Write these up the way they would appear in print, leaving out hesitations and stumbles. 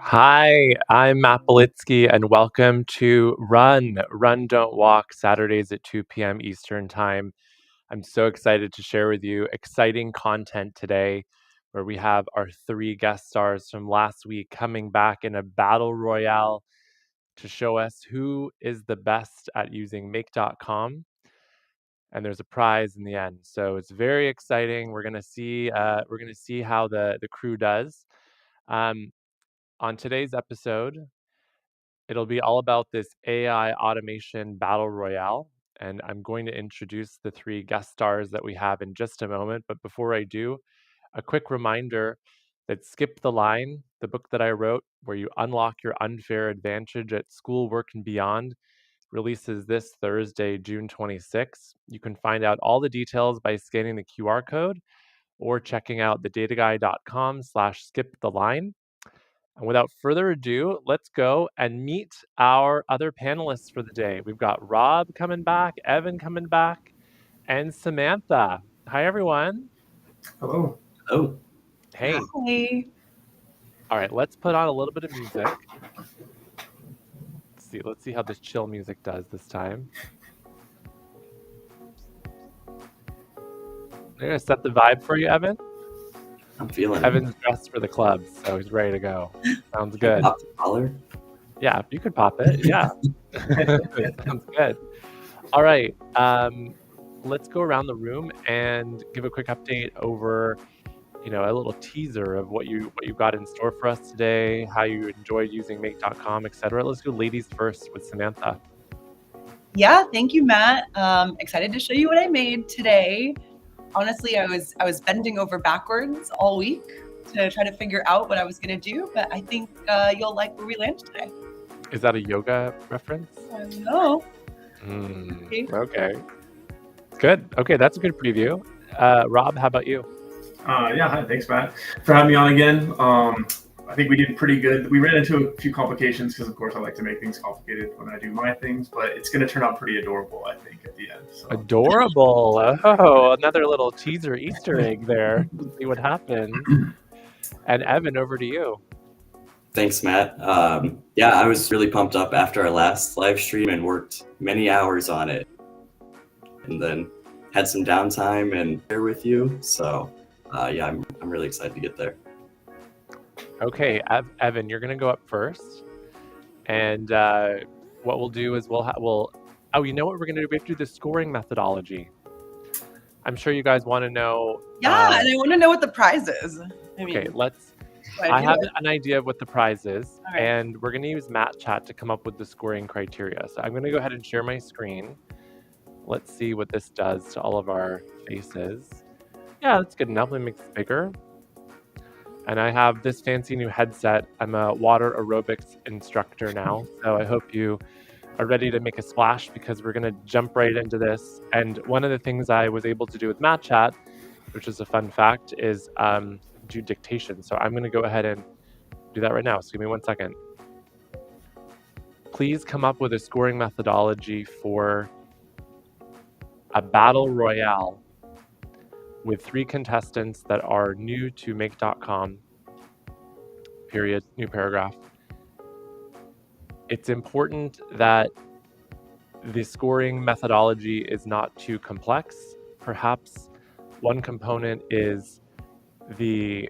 Hi, I'm Matt Belitsky, and welcome to Run, Don't Walk, Saturdays at 2 p.m. Eastern Time. I'm so excited to share with you exciting content today, where we have our three guest stars from last week coming back in a battle royale to show us who is the best at using Make.com. And there's a prize in the end, so it's very exciting. We're gonna see how the crew does. Um, on today's episode, it'll be all about this AI automation battle royale, and I'm going to introduce the three guest stars that we have in just a moment. But before I do, a quick reminder that Skip the Line, the book that I wrote, where you unlock your unfair advantage at school, work, and beyond, releases this Thursday, June 26th. You can find out all the details by scanning the QR code or checking out theDataGuy.com/skiptheline. And without further ado, let's go and meet our other panelists for the day. We've got Rob coming back, Evan coming back, and Samantha. Hi, everyone. Hello. Oh, Hey. Hi. All right, let's put on a little bit of music. Let's see how this chill music does this time. I'm gonna set the vibe for you, Evan. I'm feeling it. Evan's dressed for the club, so he's ready to go. Sounds good. Pop the collar. Yeah, you could pop it. Yeah. Sounds good. All right. Let's go around the room and give a quick update over, a little teaser of what you've got in store for us today, how you enjoyed using Make.com, etc. Let's go ladies first with Samantha. Yeah, thank you, Matt. Excited to show you what I made today. Honestly, I was bending over backwards all week to try to figure out what I was going to do, but I think you'll like where we landed today. Is that a yoga reference? No. Okay. Good. Okay, that's a good preview. Rob, how about you? Yeah, hi, thanks, Matt, for having me on again. I think we did pretty good. We ran into a few complications because, of course, I like to make things complicated when I do my things, but it's going to turn out pretty adorable, I think, at the end. So. Adorable. Oh, another little teaser Easter egg there. Let's see what happens. And Evan, over to you. Thanks, Matt. Yeah, I was really pumped up after our last live stream and worked many hours on it, and then had some downtime and share with you. So, yeah, I'm really excited to get there. Okay, Evan, you're gonna go up first, and what we'll do is you know what we're gonna do? We have to do the scoring methodology. I'm sure you guys want to know. Yeah, and I want to know what the prize is. Okay, I have an idea of what the prize is, and we're gonna use Matt Chat to come up with the scoring criteria. So I'm gonna go ahead and share my screen. Let's see what this does to all of our faces. Yeah, that's good enough. Let me make this bigger. And I have this fancy new headset. I'm a water aerobics instructor now, so I hope you are ready to make a splash because we're going to jump right into this. And one of the things I was able to do with Matt Chat, which is a fun fact, is do dictation. So I'm going to go ahead and do that right now. So give me 1 second. Please come up with a scoring methodology for a battle royale with 3 contestants that are new to Make.com, period, new paragraph. It's important that the scoring methodology is not too complex. Perhaps one component is the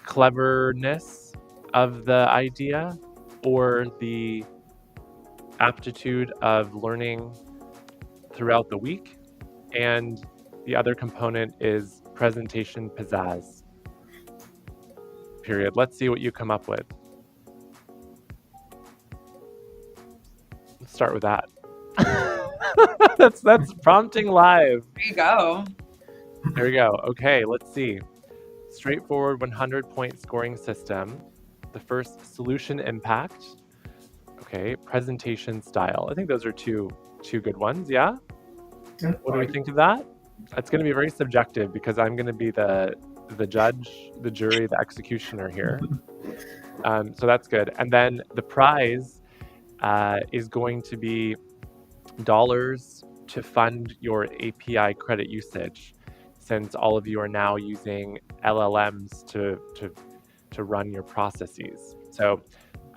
cleverness of the idea or the aptitude of learning throughout the week. And the other component is presentation pizzazz. Period. Let's see what you come up with. Let's start with that. That's prompting live. There you go. There we go. Okay, let's see. Straightforward 100-point scoring system. The first, solution impact. Okay, presentation style. I think those are two good ones, yeah? What do we think of that? It's going to be very subjective because I'm going to be the judge, the jury, the executioner here. So that's good. And then the prize is going to be dollars to fund your API credit usage, since all of you are now using LLMs to to run your processes. So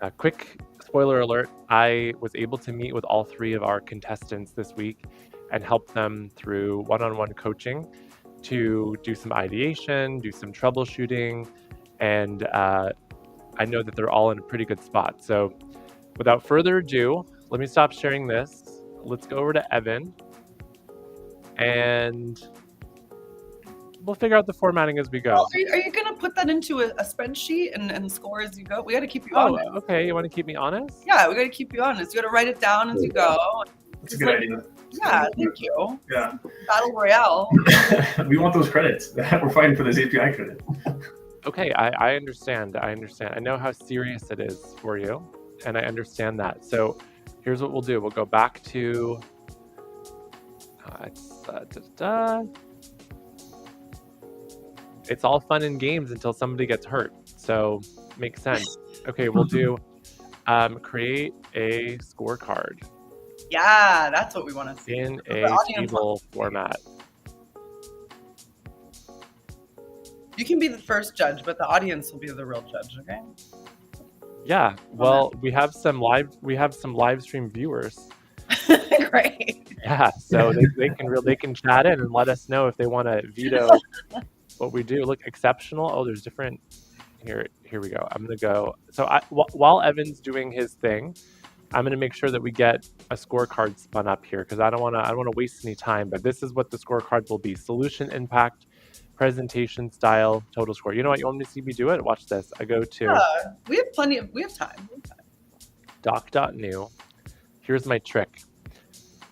a quick spoiler alert, I was able to meet with all 3 of our contestants this week and help them through one-on-one coaching to do some ideation, do some troubleshooting, and I know that they're all in a pretty good spot. So without further ado, let me stop sharing this. Let's go over to Evan, and we'll figure out the formatting as we go. Well, are you going to put that into a spreadsheet and score as you go? We got to keep you honest. Okay. You want to keep me honest? Yeah, we got to keep you honest. You got to write it down as you go. That's a good idea. Yeah, thank you. Yeah. Battle Royale. We want those credits. We're fighting for those API credits. Okay, I understand. I know how serious it is for you, and I understand that. So here's what we'll do. We'll go back to it's all fun and games until somebody gets hurt. So makes sense. Okay, we'll do create a scorecard Yeah, that's what we want to see. in The a audience table format. You can be the first judge, but the audience will be the real judge, okay? Yeah. Well, we have some live stream viewers. Great. Yeah, so they can chat in and let us know if they want to veto what we do. Look, exceptional. Oh, there's different. Here we go. I'm gonna go. So while Evan's doing his thing, I'm gonna make sure that we get a scorecard spun up here because I don't want to waste any time. But this is what the scorecard will be: solution impact, presentation style, total score. You know what? You want me to see me do it? Watch this. I go to We have time. We have time. doc.new. Here's my trick.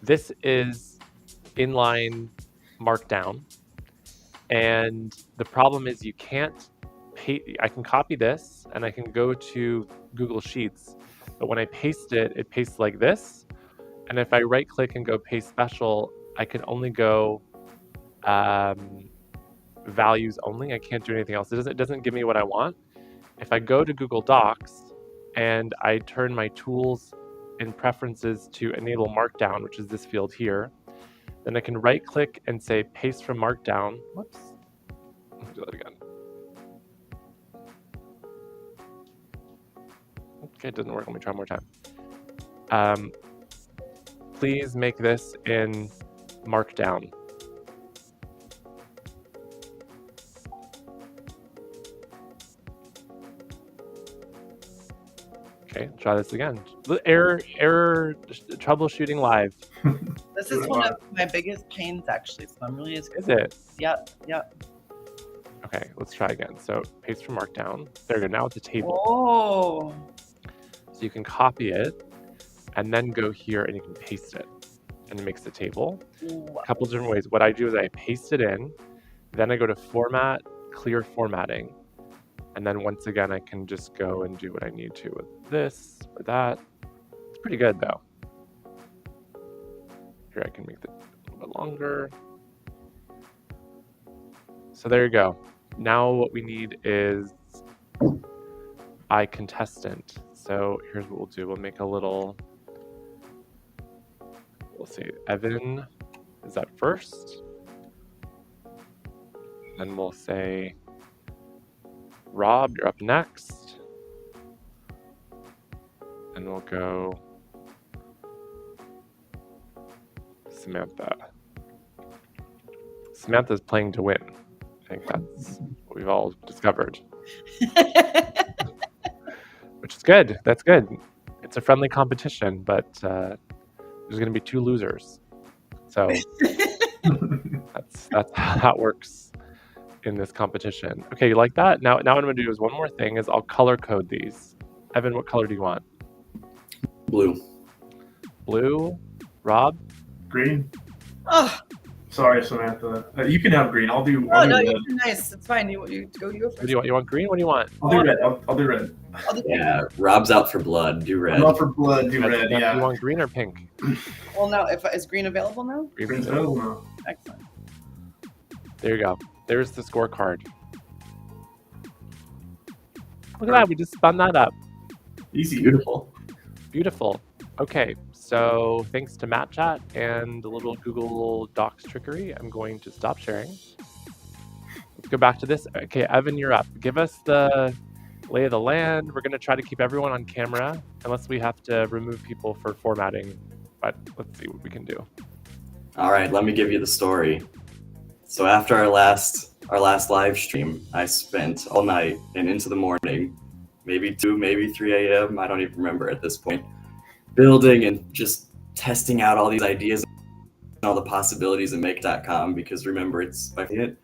This is inline markdown. And the problem is you can't I can copy this and I can go to Google Sheets. But when I paste it, it pastes like this. And if I right click and go paste special, I can only go values only. I can't do anything else. It doesn't give me what I want. If I go to Google Docs and I turn my tools and preferences to enable markdown, which is this field here, then I can right click and say paste from markdown. Whoops. Let's do that again. Okay, it doesn't work. Let me try one more time. Please make this in markdown. Okay, try this again. Error troubleshooting live. This is one of my biggest pains, actually. So I'm really Is it? Yep. Okay, let's try again. So paste from markdown. There we go. Now it's a table. Oh. So you can copy it and then go here and you can paste it. And it makes a table. Ooh. A couple different ways. What I do is I paste it in, then I go to format, clear formatting. And then once again, I can just go and do what I need to with this or that. It's pretty good though. Here I can make it a little bit longer. So there you go. Now what we need is iContestant. So here's what we'll do. We'll make a little, we'll say Evan is up first. Then we'll say, Rob, you're up next. And we'll go Samantha. Samantha's playing to win. I think that's what we've all discovered. Which is good. That's good. It's a friendly competition, but there's going to be 2 losers. So that's how it works in this competition. Okay, you like that? Now what I'm going to do is one more thing is I'll color code these. Evan, what color do you want? Blue. Blue? Rob? Green. Oh, Sorry, Samantha. You can have green. I'll do. oh I'll do no, red. you're nice. It's fine. You go What first. do you want? You want green? What do you want? I'll do red. I'll do red. Yeah, Rob's out for blood. Do red. I'm out for blood. Do Red, red. Do Yeah. you want green or pink? Well, now, is green available now? Green's available now. Excellent. There you go. There's the scorecard. Look at that. We just spun that up. Easy. Beautiful. Beautiful. Okay, so thanks to MatChat and a little Google Docs trickery, I'm going to stop sharing. Let's go back to this. Okay, Evan, you're up. Give us the lay of the land. We're going to try to keep everyone on camera unless we have to remove people for formatting, but let's see what we can do. All right, let me give you the story. So after our last live stream, I spent all night and into the morning, maybe 2, maybe 3 a.m., I don't even remember at this point, building and just testing out all these ideas and all the possibilities in Make.com, because remember, it's my favorite.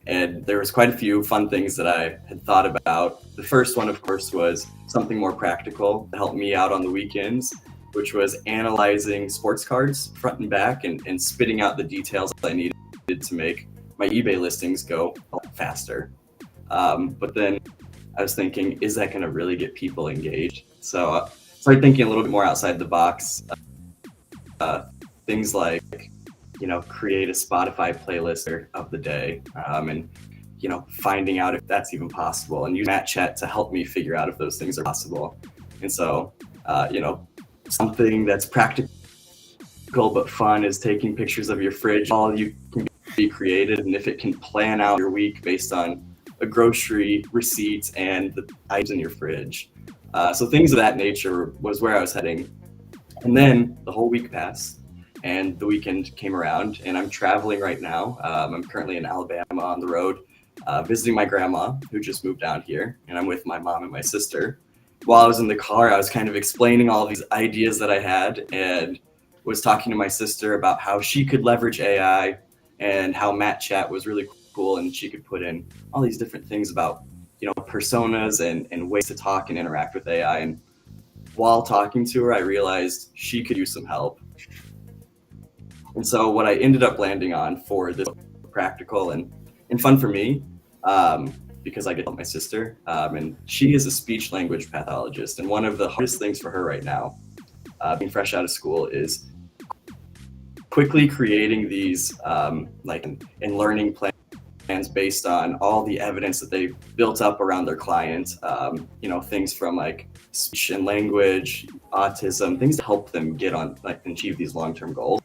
And there was quite a few fun things that I had thought about. The first one, of course, was something more practical to help me out on the weekends, which was analyzing sports cards front and back and spitting out the details I needed to make my eBay listings go a lot faster. But then I was thinking, is that going to really get people engaged? So I started thinking a little bit more outside the box. Things like, create a Spotify playlist of the day, and finding out if that's even possible, and use MatChat to help me figure out if those things are possible. And so, something that's practical but fun is taking pictures of your fridge. All you can be creative, and if it can plan out your week based on a grocery receipt and the items in your fridge. So things of that nature was where I was heading. And then the whole week passed and the weekend came around, and I'm traveling right now. I'm currently in Alabama on the road, visiting my grandma who just moved down here, and I'm with my mom and my sister. While I was in the car, I was kind of explaining all these ideas that I had and was talking to my sister about how she could leverage AI and how MatChat was really cool, and she could put in all these different things about, personas and ways to talk and interact with AI. And while talking to her, I realized she could use some help. And so what I ended up landing on for this practical and fun for me, because I get to help my sister, and she is a speech language pathologist. And one of the hardest things for her right now, being fresh out of school, is quickly creating these and learning plans based on all the evidence that they've built up around their client. Things from like speech and language, autism, things to help them get on and achieve these long-term goals.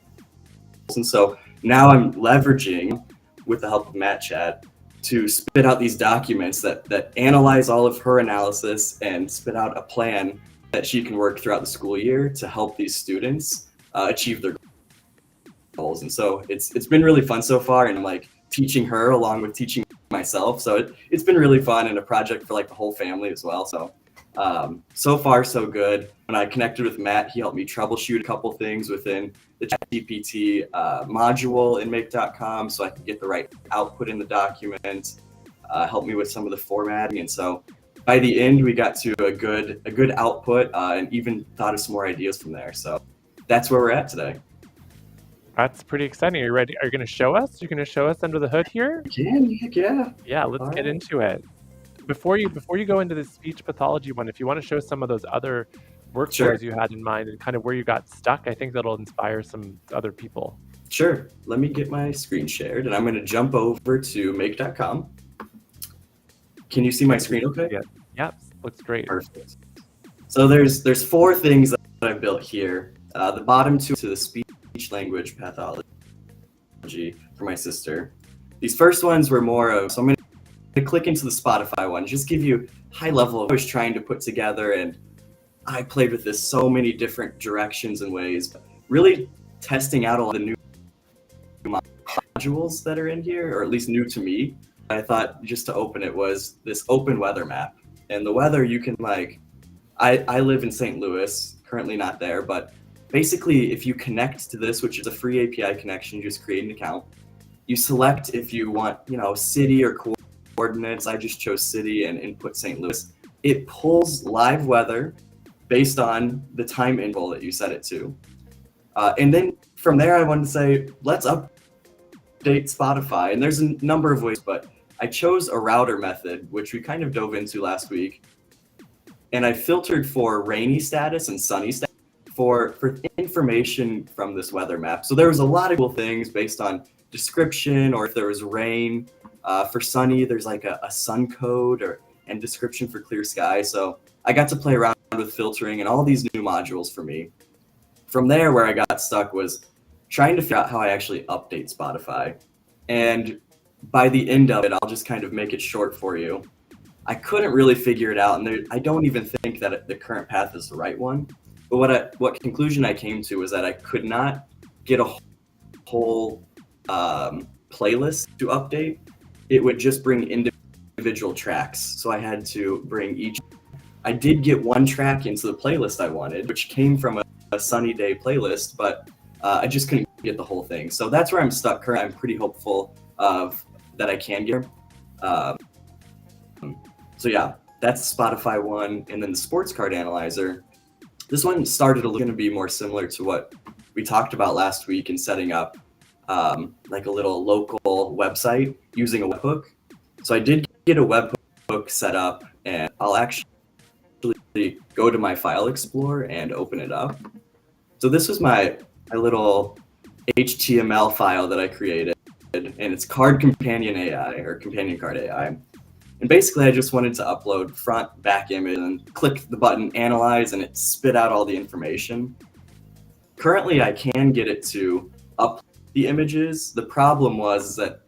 And so now I'm leveraging, with the help of MatChat, to spit out these documents that analyze all of her analysis and spit out a plan that she can work throughout the school year to help these students achieve their goals. And so it's been really fun so far, and I'm like teaching her along with teaching myself. So it's been really fun, and a project for like the whole family as well. So so far so good. When I connected with Matt, he helped me troubleshoot a couple things within the ChatGPT module in Make.com so I could get the right output in the document, helped me with some of the formatting. And so by the end, we got to a good output, and even thought of some more ideas from there. So that's where we're at today. That's pretty exciting. Are you ready? Are you going to show us? You're going to show us under the hood here? Heck yeah. Yeah, let's get into it. Before you go into the speech pathology one, if you want to show some of those other workflows you had in mind and kind of where you got stuck, I think that'll inspire some other people. Sure. Let me get my screen shared, and I'm going to jump over to Make.com. Can you see my screen okay? Yeah. Yep. Looks great. Perfect. So there's 4 things that I've built here. The bottom 2 to the speech language pathology for my sister. These first ones were more of, so I'm going to click into the Spotify one, just give you high level of what I was trying to put together. And I played with this so many different directions and ways, but really testing out all the new modules that are in here, or at least new to me. I thought just to open it was this open weather map. And the weather, you can I live in St. Louis, currently not there, but basically if you connect to this, which is a free API connection, you just create an account. You select if you want, city or coordinates. I just chose city and input St. Louis. It pulls live weather based on the time interval that you set it to. And then from there, I wanted to say, let's update Spotify. And there's a number of ways, but I chose a router method, which we kind of dove into last week. And I filtered for rainy status and sunny status for information from this weather map. So there was a lot of cool things based on description, or if there was rain. For sunny, there's like a sun code and description for clear sky. So I got to play around with filtering and all these new modules for me. From there, where I got stuck was trying to figure out how I actually update Spotify. And by the end of it, I'll just kind of make it short for you. I couldn't really figure it out, and I don't even think that the current path is the right one. But what conclusion I came to was that I could not get a whole playlist to update. It would just bring individual tracks, so I had to bring each. I did get one track into the playlist I wanted, which came from a Sunny Day playlist, but I just couldn't get the whole thing. So that's where I'm stuck currently. I'm pretty hopeful that I can get her. So yeah, that's the Spotify one. And then the sports card analyzer, this one started going to be more similar to what we talked about last week in setting up like a little local website using a webhook. So I did get a webhook set up, and I'll actually go to my file explorer and open it up. So this was my little HTML file that I created, and it's Card Companion AI, or Companion Card AI. And basically I just wanted to upload front, back image, and click the button analyze, and it spit out all the information. Currently I can get it to upload the images. The problem was that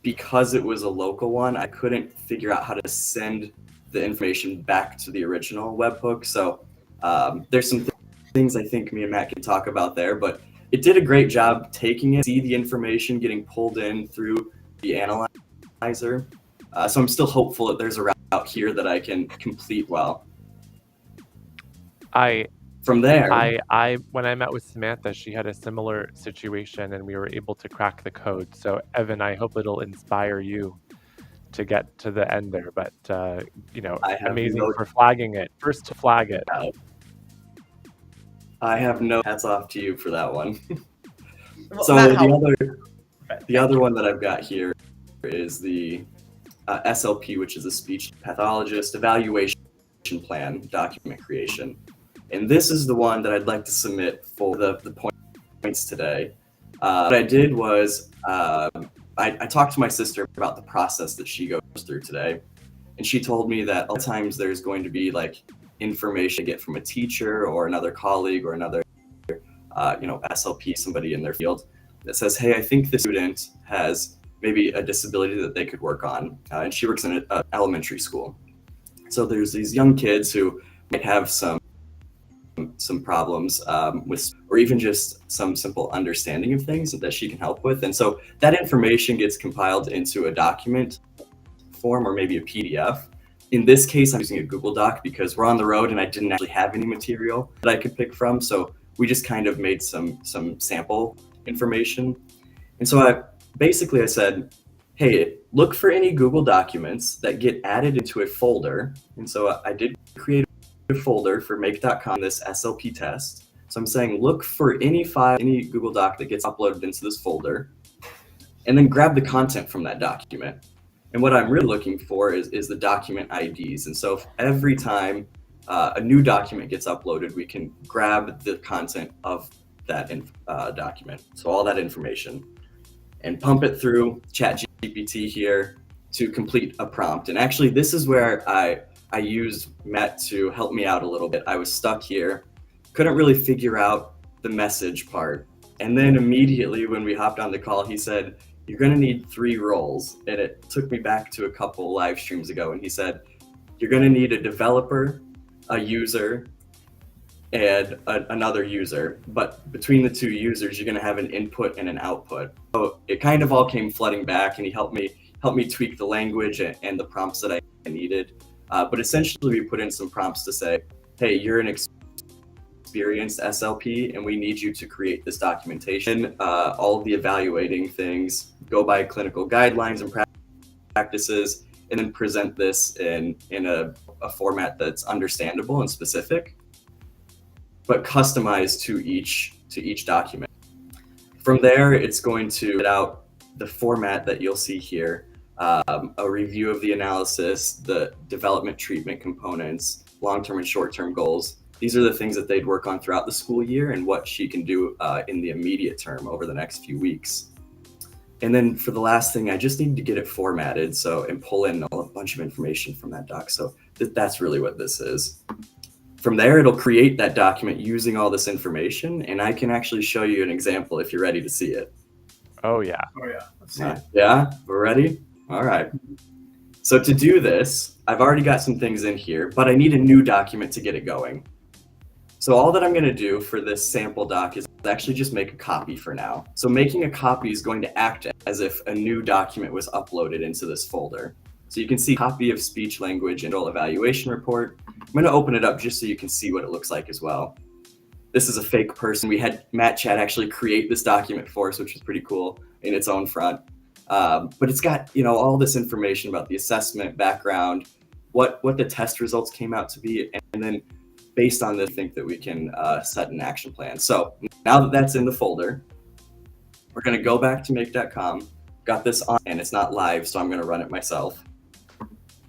because it was a local one, I couldn't figure out how to send the information back to the original webhook. So there's some things I think me and Matt can talk about there, but it did a great job taking it, see the information getting pulled in through the analyzer. So I'm still hopeful that there's a route here that I can complete well. From there, when I met with Samantha, she had a similar situation, and we were able to crack the code. So Evan, I hope it'll inspire you to get to the end there. But amazing for flagging it. First to flag it. I have no hats off to you for that one. Well, So Matt, the other one that I've got here is the SLP, which is a speech pathologist evaluation plan document creation. And this is the one that I'd like to submit for the points today. What I did was I talked to my sister about the process that she goes through today. And she told me that all times there's going to be like information to get from a teacher or another colleague or another SLP, somebody in their field, that says, hey, I think the student has maybe a disability that they could work on. And she works in an elementary school. So there's these young kids who might have some problems with, or even just some simple understanding of things that she can help with. And so that information gets compiled into a document form or maybe a PDF. In this case, I'm using a Google Doc because we're on the road and I didn't actually have any material that I could pick from. So we just kind of made some sample information. And so I said, hey, look for any Google documents that get added into a folder. And so I did create a folder for make.com, this SLP test. So I'm saying, look for any file, any Google Doc that gets uploaded into this folder, and then grab the content from that document. And what I'm really looking for is the document IDs. And so if every time a new document gets uploaded, we can grab the content of that document. So all that information, and pump it through ChatGPT here to complete a prompt. And actually, this is where I used Matt to help me out a little bit. I was stuck here, couldn't really figure out the message part. And then immediately when we hopped on the call, he said, you're gonna need 3 roles. And it took me back to a couple live streams ago. And he said, you're gonna need a developer, a user, and another user. But between the 2 users, you're gonna have an input and an output. So it kind of all came flooding back, and he helped me tweak the language and the prompts that I needed. But essentially we put in some prompts to say, hey, you're an experienced SLP and we need you to create this documentation. All of the evaluating things, go by clinical guidelines and practices, and then present this in a format that's understandable and specific, but customized to each document. From there, it's going to get out the format that you'll see here. A review of the analysis, the development treatment components, long-term and short-term goals. These are the things that they'd work on throughout the school year and what she can do in the immediate term over the next few weeks. And then for the last thing, I just need to get it formatted and pull in a bunch of information from that doc. So that's really what this is. From there, it'll create that document using all this information, and I can actually show you an example if you're ready to see it. Oh yeah. Oh yeah. Let's see. Yeah, we're ready? All right. So to do this, I've already got some things in here, but I need a new document to get it going. So all that I'm going to do for this sample doc is actually just make a copy for now. So making a copy is going to act as if a new document was uploaded into this folder. So you can see copy of speech language and evaluation report. I'm going to open it up just so you can see what it looks like as well. This is a fake person. We had Matt Chat actually create this document for us, which is pretty cool in its own front. But it's got, all this information about the assessment background, what the test results came out to be, and then based on this, I think that we can set an action plan. So now that that's in the folder, we're going to go back to make.com. Got this on, and it's not live, so I'm going to run it myself.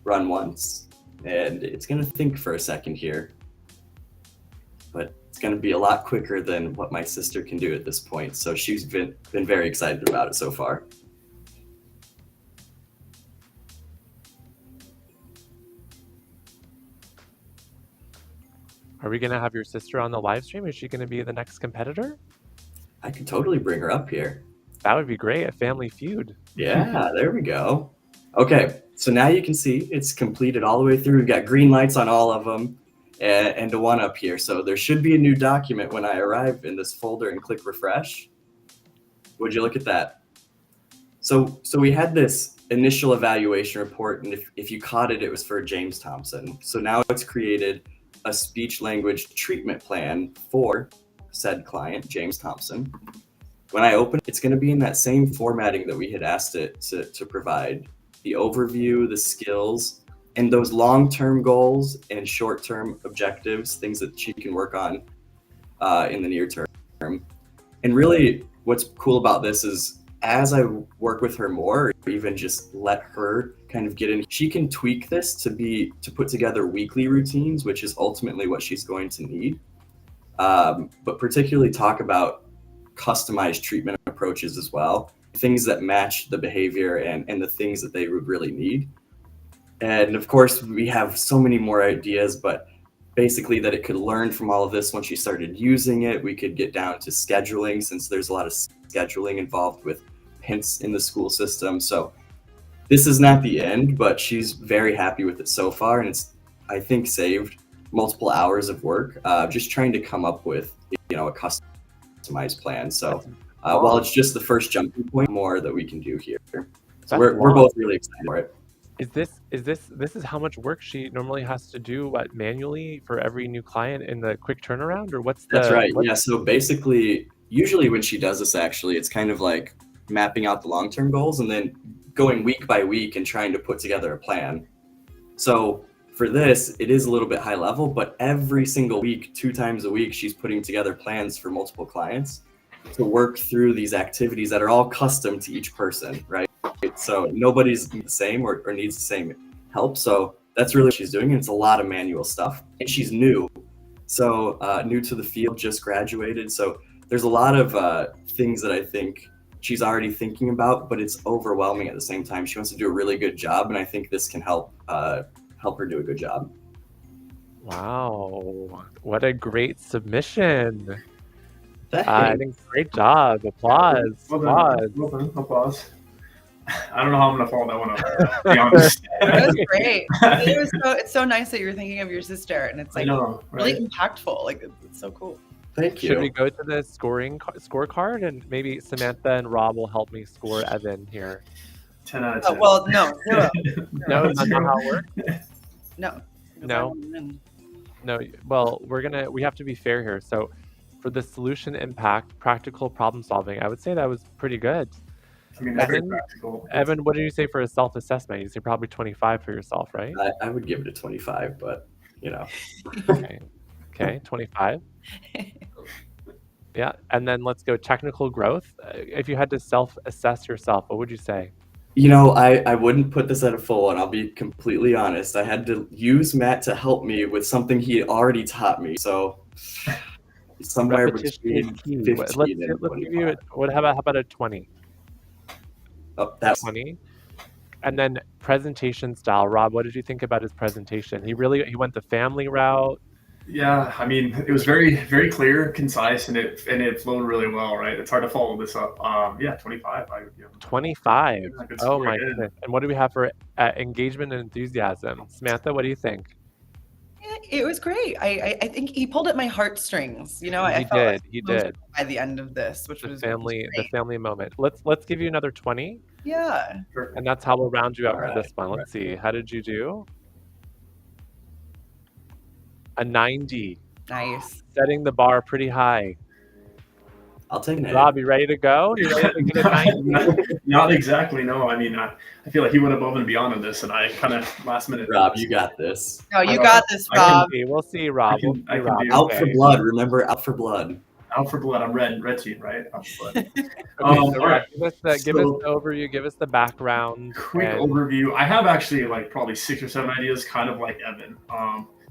Run once, and it's going to think for a second here. But it's going to be a lot quicker than what my sister can do at this point. So she's been very excited about it so far. Are we going to have your sister on the live stream? Is she going to be the next competitor? I could totally bring her up here. That would be great. A family feud. Yeah, there we go. Okay, so now you can see it's completed all the way through. We've got green lights on all of them and a one up here. So there should be a new document when I arrive in this folder and click refresh. Would you look at that? So we had this initial evaluation report, and if you caught it, it was for James Thompson. So now it's created a speech language treatment plan for said client, James Thompson. When I open it, it's going to be in that same formatting that we had asked it to provide. The overview, the skills, and those long-term goals and short-term objectives, things that she can work on in the near term. And really what's cool about this is as I work with her more, or even just let her kind of get in, she can tweak this to put together weekly routines, which is ultimately what she's going to need. But particularly talk about customized treatment approaches as well, things that match the behavior and the things that they would really need. And of course, we have so many more ideas, but basically that it could learn from all of this once she started using it. We could get down to scheduling, since there's a lot of scheduling involved with hints in the school system. So this is not the end, but she's very happy with it so far. And it's, I think, saved multiple hours of work just trying to come up with, a customized plan. So while it's just the first jumping point, more that we can do here. So we're both really excited for it. This is how much work she normally has to do manually for every new client in the quick turnaround, or what's the... That's right. Yeah. So basically, usually when she does this, actually, it's kind of like mapping out the long-term goals and then going week by week and trying to put together a plan. So for this, it is a little bit high level, but every single week, 2 times a week, she's putting together plans for multiple clients to work through these activities that are all custom to each person, right? So nobody's the same or needs the same help. So that's really what she's doing. And it's a lot of manual stuff. And she's new. So new to the field, just graduated. So there's a lot of things that I think she's already thinking about, but it's overwhelming at the same time. She wants to do a really good job. And I think this can help her do a good job. Wow. What a great submission. Thanks. I think great job. Applause. Well Applause. Well done. Applause. I don't know how I'm gonna follow that one up, to be honest. That was great. It's so nice that you're thinking of your sister, and it's like really impactful. Like it's so cool. Thank you. Should we go to the scorecard, and maybe Samantha and Rob will help me score Evan here? 10 out of 10. Well, no, 0. No, that's not how it works. No. No. Well, we have to be fair here. So for the solution impact, practical problem solving, I would say that was pretty good. I mean, that's practical. Evan, what did you say for a self-assessment? You say probably 25 for yourself, right? I would give it a 25, but Okay, 25. Yeah, and then let's go technical growth. If you had to self-assess yourself, what would you say? I wouldn't put this at a full, and I'll be completely honest. I had to use Matt to help me with something he had already taught me. So somewhere between 15 let's and 25. give you how about a 20? Oh, that's 20. And then presentation style. Rob, what did you think about his presentation? He went the family route. Yeah, I mean, it was very, very clear, concise, and it flowed really well, right? It's hard to follow this up. Yeah, 25. I would give him 25. a good Oh score my again. goodness. And what do we have for engagement and enthusiasm? Samantha, what do you think? It was great. I think he pulled at my heartstrings. You know, I He felt did. He did. by the end of this, which was The great. family moment. Let's give you another 20, Yeah. Perfect. and that's how we'll round you up for Alright. this one. Let's see. How did you do? A 90. Nice. Setting the bar pretty high. I'll take it. Rob, you ready to go? You ready to get a 90? Not exactly, no. I mean, I feel like he went above and beyond on this, and I kind of last minute. Rob, you got this. No, you I- got this, I can- Rob. We'll see, Rob. I can- I can do it. Out for Okay. blood. Remember, out for blood. Out for blood. I'm red team, right? Out for blood. Okay, All so right. give us the overview, give us the background. Quick and- overview. I have actually like probably 6 or 7 ideas, kind of like Evan.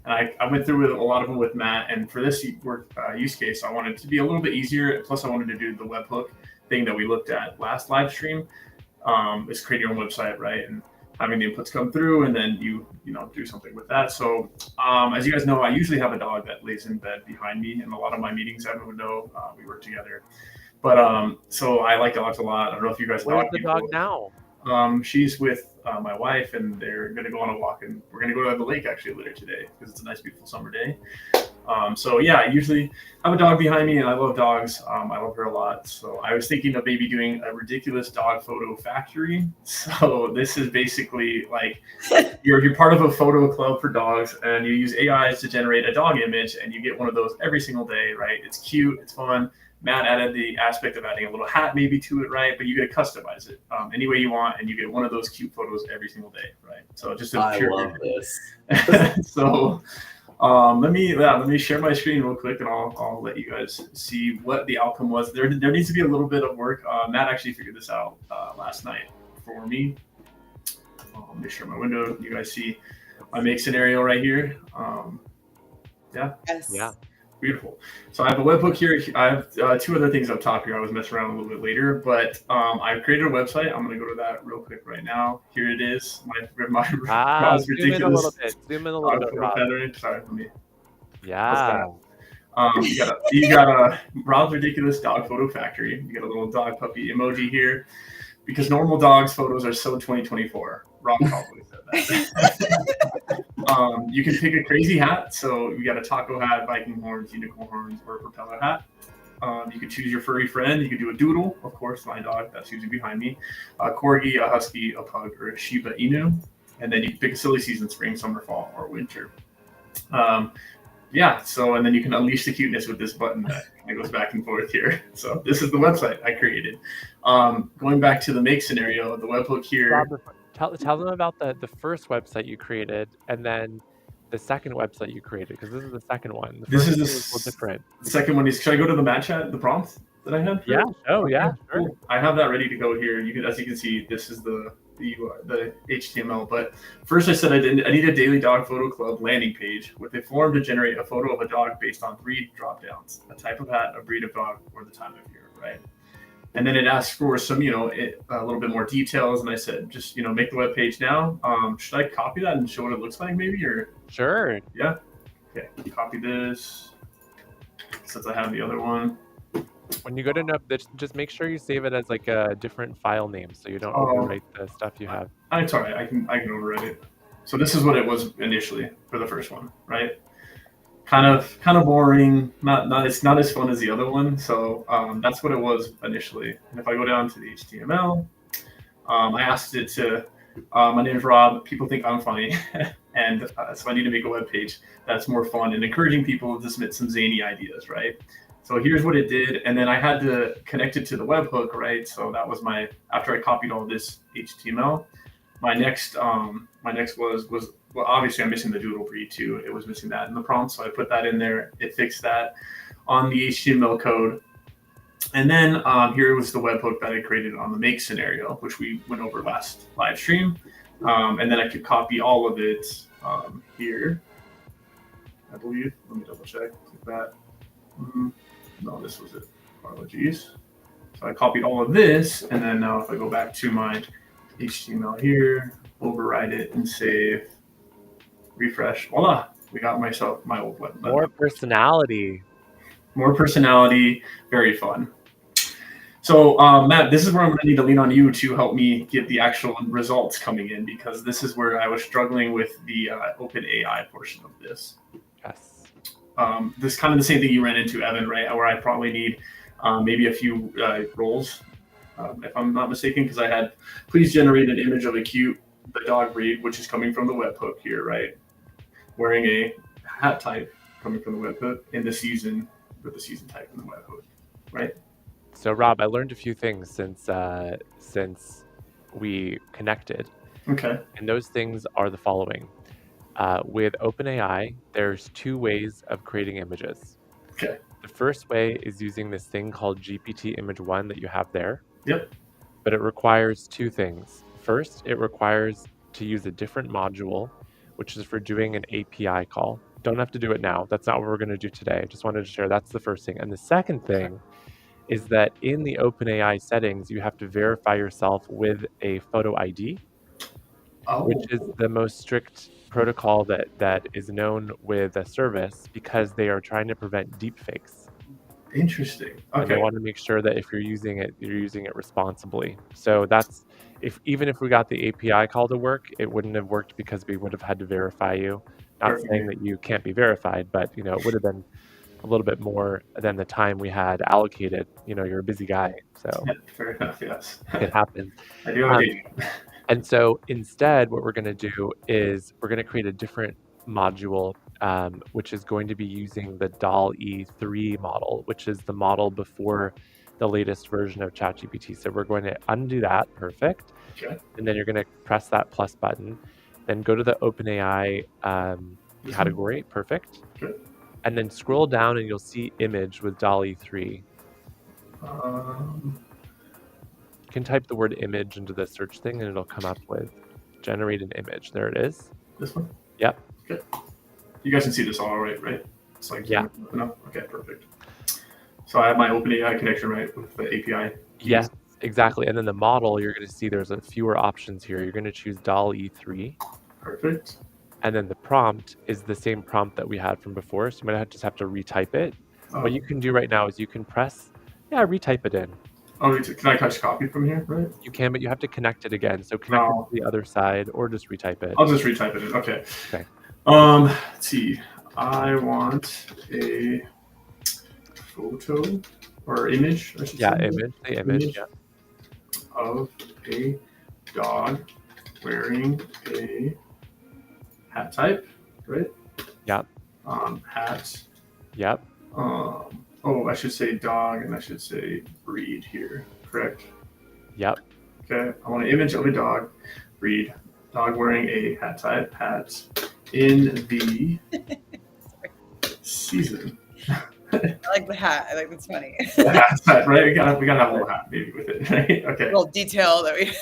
And I went through with a lot of them with Matt. And for this use case, I wanted it to be a little bit easier. Plus, I wanted to do the webhook thing that we looked at last live stream. Is create your own website, right? And having the inputs come through, and then you do something with that. So, as you guys know, I usually have a dog that lays in bed behind me. In a lot of my meetings, Evan would know we work together. But so I like dogs a lot. I don't know if you guys Where's dog the people. dog now? She's with my wife, and they're going to go on a walk, and we're going to go to the lake actually later today because it's a nice, beautiful summer day. So yeah, I usually have a dog behind me, and I love dogs. I love her a lot. So I was thinking of maybe doing a ridiculous dog photo factory. So this is basically like you're part of a photo club for dogs, and you use AIs to generate a dog image, and you get one of those every single day, right? It's cute, it's fun. Matt added the aspect of adding a little hat maybe to it, right? But you get to customize it any way you want, and you get one of those cute photos every single day, right? So just a I pure. love this. So let me share my screen real quick, and I'll let you guys see what the outcome was. There needs to be a little bit of work. Matt actually figured this out last night for me. Let me share my window. You guys see my make scenario right here. Yes. Yeah. Beautiful. So I have a webhook here. I have 2 other things up top here. I was messing around a little bit later, but I've created a website. I'm going to go to that real quick right now. Here it is. My Rob's Zoom in a little bit. Zoom in a little bit, Rob. Sorry, let me. Yeah. You got a Rob's Ridiculous Dog Photo Factory. You got a little dog puppy emoji here because normal dogs photos are so 2024. Rob probably said that. You can pick a crazy hat. So you got a taco hat, Viking horns, unicorn horns, or a propeller hat. You could choose your furry friend. You could do a doodle, of course, my dog. That's usually behind me. A corgi, a husky, a pug, or a Shiba Inu. And then you can pick a silly season, spring, summer, fall, or winter. Yeah, so and then you can unleash the cuteness with this button that goes back and forth here. So this is the website I created. Going back to the make scenario, the webhook here. Rob, tell them about the first website you created, and then the second website you created, because this is the second one. The This first is one the was a little different. The second one is, should I go to the match chat, the prompt that I had? Yeah. Oh, yeah. Sure. Cool. I have that ready to go here. As you can see, this is the HTML. But first I said I need a daily dog photo club landing page with a form to generate a photo of a dog based on 3 drop downs: a type of hat, a breed of dog, or the time of year, right? And then it asks for some, a little bit more details. And I said, just, make the web page now. Should I copy that and show what it looks like maybe, or? Sure. Yeah. Okay. Copy this since I have the other one. When you go to just make sure you save it as like a different file name, so you don't Oh. overwrite the stuff you have. It's all right. I can overwrite it. So this is what it was initially for the first one, right? Kind of boring. It's not as fun as the other one. So that's what it was initially. And if I go down to the HTML, I asked it to. My name is Rob. People think I'm funny, and so I need to make a web page that's more fun and encouraging people to submit some zany ideas, right? So here's what it did, and then I had to connect it to the webhook, right? So that was after I copied all this HTML. My next was well, obviously I'm missing the doodle breed too. It was missing that in the prompt, so I put that in there. It fixed that on the HTML code. And then here was the webhook that I created on the make scenario, which we went over last live stream. And then I could copy all of it here, I believe. Let me double check that. No, this was it. Apologies. So I copied all of this, and then now if I go back to my HTML here, override it and save, refresh, voila, We got my old web. More personality. More personality. Very fun. So, Matt, this is where I'm going to need to lean on you to help me get the actual results coming in, because this is where I was struggling with the OpenAI portion of this. Yes. This is kind of the same thing you ran into, Evan, right? Where I probably need maybe a few roles, if I'm not mistaken, because I had, please generate an image of the dog breed, which is coming from the webhook here, right? Wearing a hat type coming from the webhook in the season with the season type in the webhook, right? So Rob, I learned a few things since we connected. Okay. And those things are the following. With OpenAI, there's two ways of creating images. Okay. The first way is using this thing called GPT Image 1 that you have there. Yep. But it requires two things. First, it requires to use a different module, which is for doing an API call. Don't have to do it now. That's not what we're going to do today. I just wanted to share that's the first thing. And the second thing is that in the OpenAI settings, you have to verify yourself with a photo ID, which is the most strict protocol that is known with a service, because they are trying to prevent deepfakes. Interesting. Okay. And they want to make sure that if you're using it responsibly. So that's even if we got the API call to work, it wouldn't have worked because we would have had to verify you. Not saying that you can't be verified, but it would have been a little bit more than the time we had allocated. You're a busy guy, so fair enough. Yes, it happens. I do have a And so instead, what we're going to do is we're going to create a different module, which is going to be using the DALL-E 3 model, which is the model before the latest version of ChatGPT. So we're going to undo that. Perfect. Okay. And then you're going to press that plus button, then go to the OpenAI category. Perfect. Okay. And then scroll down and you'll see image with DALL-E 3. You can type the word image into the search thing and it'll come up with generate an image. There it is. This one? Yep. Okay. You guys can see this all right? It's like, yeah. No? Okay, perfect. So I have my OpenAI connection, right, with the API? Yes, exactly. And then the model, you're going to see there's a fewer options here. You're going to choose DALL-E 3. Perfect. And then the prompt is the same prompt that we had from before. So you might just have to retype it. What you can do right now is you can press, retype it in. Oh, can I touch copy from here, right? You can, but you have to connect it again. So connect it to the other side or just retype it. I'll just retype it in. Okay. Okay. Let's see. I want a photo or image, I should say. Image. The image, yeah. Of a dog wearing a hat type, right? Yep. Hat. Yep. I should say dog and I should say breed here, correct? Yep. Okay, I want an image of a dog, breed, dog wearing a hat type, hat in the season. I like the hat. I think that's funny. The hat, right? We gotta have a little hat maybe with it, right? Okay. A little detail that we have.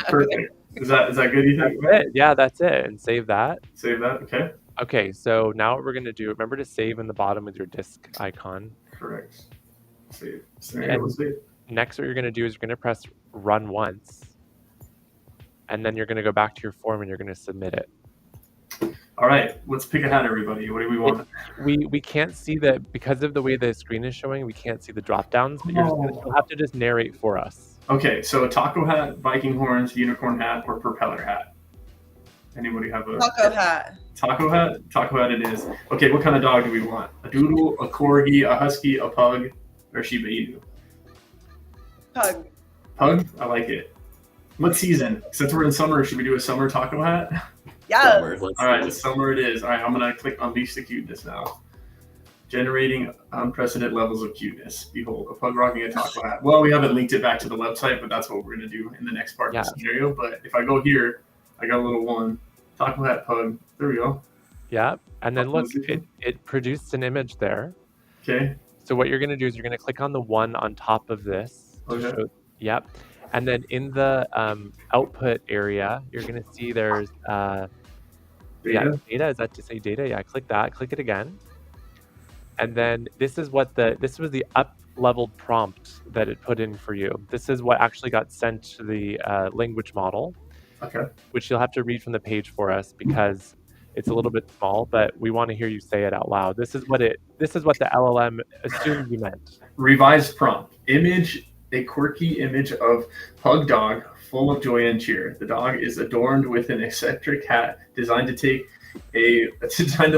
Perfect. Is that good, you think? That's it. Yeah, that's it. And save that. Save that, okay. Okay, so now what we're going to do, remember to save in the bottom with your disk icon. Correct. Save. Next, what you're going to do is you're going to press run once. And then you're going to go back to your form and you're going to submit it. All right, let's pick a hat, everybody. What do we want? We can't see that because of the way the screen is showing. We can't see the drop downs, but you'll have to just narrate for us. Okay, so a taco hat, Viking horns, unicorn hat, or propeller hat. Anybody have a taco hat? Taco hat? Taco hat it is. Okay, what kind of dog do we want? A doodle, a corgi, a husky, a pug, or Shiba Inu? Pug. Pug? I like it. What season? Since we're in summer, should we do a summer taco hat? Yeah. All right, summer it is. All right, I'm going to click Unleash the Cuteness now. Generating unprecedented levels of cuteness. Behold, a pug rocking a taco hat. Well, we haven't linked it back to the website, but that's what we're going to do in the next part of the scenario. But if I go here, I got a little one. Taco hat pug. There we go. Yeah, and then look, it produced an image there. Okay. So what you're going to do is you're going to click on the one on top of this. Okay. Yep. And then in the output area, you're going to see there's data. Data. Is that to say data? Yeah, click that. Click it again. And then this was the up-leveled prompt that it put in for you. This is what actually got sent to the language model. Okay. Which you'll have to read from the page for us because It's a little bit small, but we want to hear you say it out loud. This is what the LLM assumed you meant. Revised prompt. Image a quirky image of pug dog full of joy and cheer. The dog is adorned with an eccentric hat designed to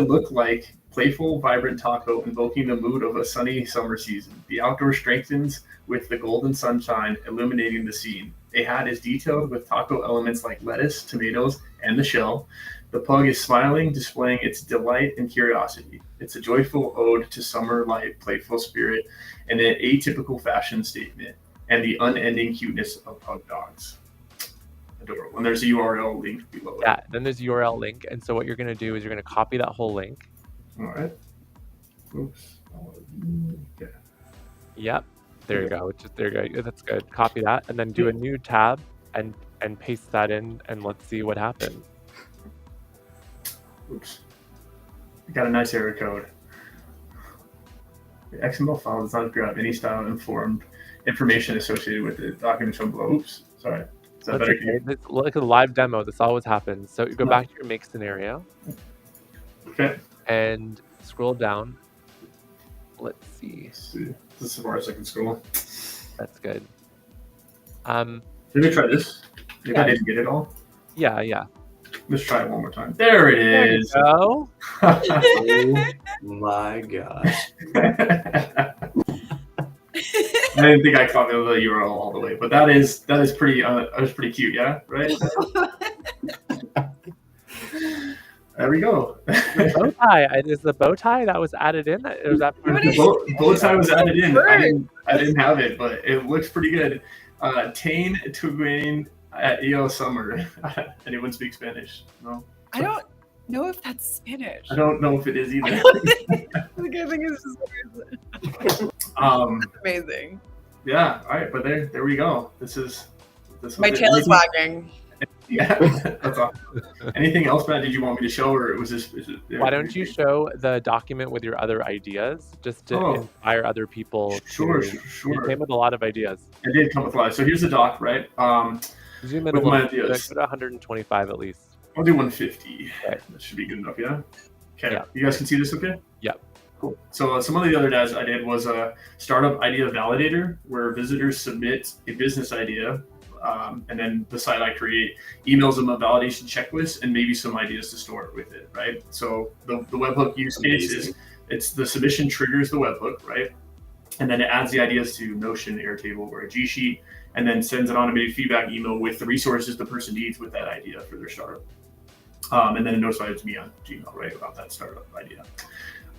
look like playful, vibrant taco, invoking the mood of a sunny summer season. The outdoor strengthens with the golden sunshine illuminating the scene. A hat is detailed with taco elements like lettuce, tomatoes, and the shell. The pug is smiling, displaying its delight and curiosity. It's a joyful ode to summer light, playful spirit, and an atypical fashion statement, and the unending cuteness of pug dogs. Adorable. And there's a URL link below it. Yeah, then there's a URL link. And so what you're going to do is you're going to copy that whole link. All right. Oops. Okay. Yep. There you go. There you go. That's good. Copy that and then do a new tab and paste that in, and let's see what happens. Oops. I got a nice error code. The XML file does not grab any style informed information associated with the document shown below. Oops. Sorry. Is that better? Okay. Look at the live demo. This always happens. So you go back to your make scenario. Okay. And scroll down. Let's see. This is as far as I can scroll. That's good. Maybe try this. Maybe I didn't get it all. Yeah. Let's try it one more time. There it is. There you go. Oh my gosh. I didn't think I copied the URL all the way, but that is pretty cute, yeah, right? There we go. The bow tie. Is the bow tie that was added in? Was that part of The bow tie was added in. I didn't have it, but it looks pretty good. Tane Tuguane at EO Summer. Anyone speak Spanish? No. I don't know if that's Spanish. I don't know if it is either. I think it's just amazing. Yeah. All right, but there we go. This. My tail is wagging. Yeah, that's awesome. Anything else, Matt? Did you want me to show, or was this? Why don't you show the document with your other ideas, just to inspire other people? Sure. You came with a lot of ideas. I did come with a lot. So here's the doc, right? Zoom in with a my little bit. ideas. Go to 125 at least. I'll do 150. Okay. That should be good enough, yeah? Okay. Yeah. You guys can see this okay? Yep. Cool. So some of the other guys I did was a startup idea validator, where visitors submit a business idea, and then the site I create emails them a validation checklist and maybe some ideas to store with it, right? So the webhook use case is it's the submission triggers the webhook, right? And then it adds the ideas to Notion, Airtable, or a G Sheet, and then sends an automated feedback email with the resources the person needs with that idea for their startup. And then it notifies me on Gmail, right, about that startup idea.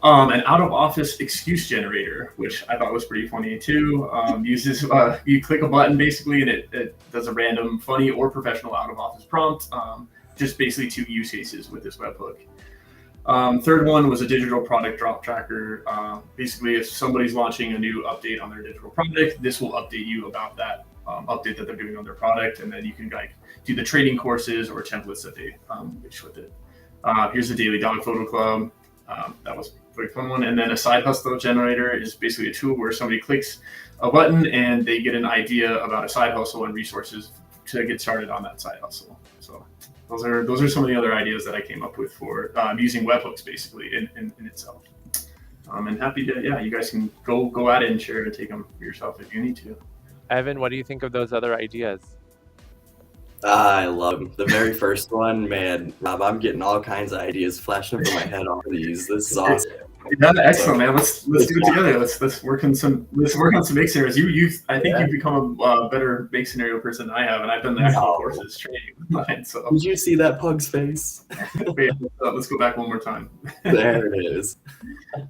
An out-of-office excuse generator, which I thought was pretty funny too. Uses you click a button basically, and it does a random funny or professional out-of-office prompt. Just basically 2 use cases with this webhook. Third one was a digital product drop tracker. Basically, if somebody's launching a new update on their digital product, this will update you about that update that they're doing on their product, and then you can do the training courses or templates that they wish with it. Here's the Daily Dog Photo Club. That was a very fun one. And then a side hustle generator is basically a tool where somebody clicks a button and they get an idea about a side hustle and resources to get started on that side hustle. So those are some of the other ideas that I came up with for using webhooks basically in itself. And happy to, you guys can go at it and share it and take them for yourself if you need to. Evan, what do you think of those other ideas? I love them. The very first one, man, Rob, I'm getting all kinds of ideas flashing up in my head on these. This is awesome. Yeah, excellent, man. Let's do it together. Let's work on some make scenarios. I think you've become a better make scenario person than I have, and I've done the actual courses training online. So did you see that pug's face? Wait, let's go back one more time. There it is.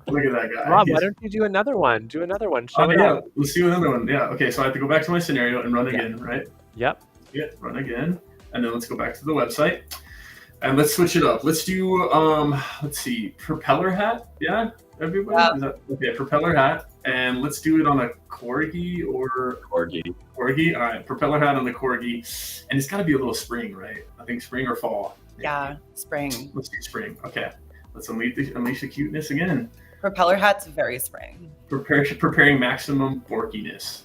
Look at that guy. Rob, why don't you do another one? Show it up. Let's do another one. Yeah. Okay. So I have to go back to my scenario and run again, right? Yep. Yeah. Run again, and then let's go back to the website. And let's switch it up. Let's do, let's see, propeller hat. Yeah, everybody? Yeah. Is that, okay, propeller hat. And let's do it on a Corgi or... Corgi. All right, propeller hat on the Corgi. And it's got to be a little spring, right? I think spring or fall. Yeah, spring. Let's do spring. Okay. Let's unleash the cuteness again. Propeller hat's very spring. Preparing maximum borkiness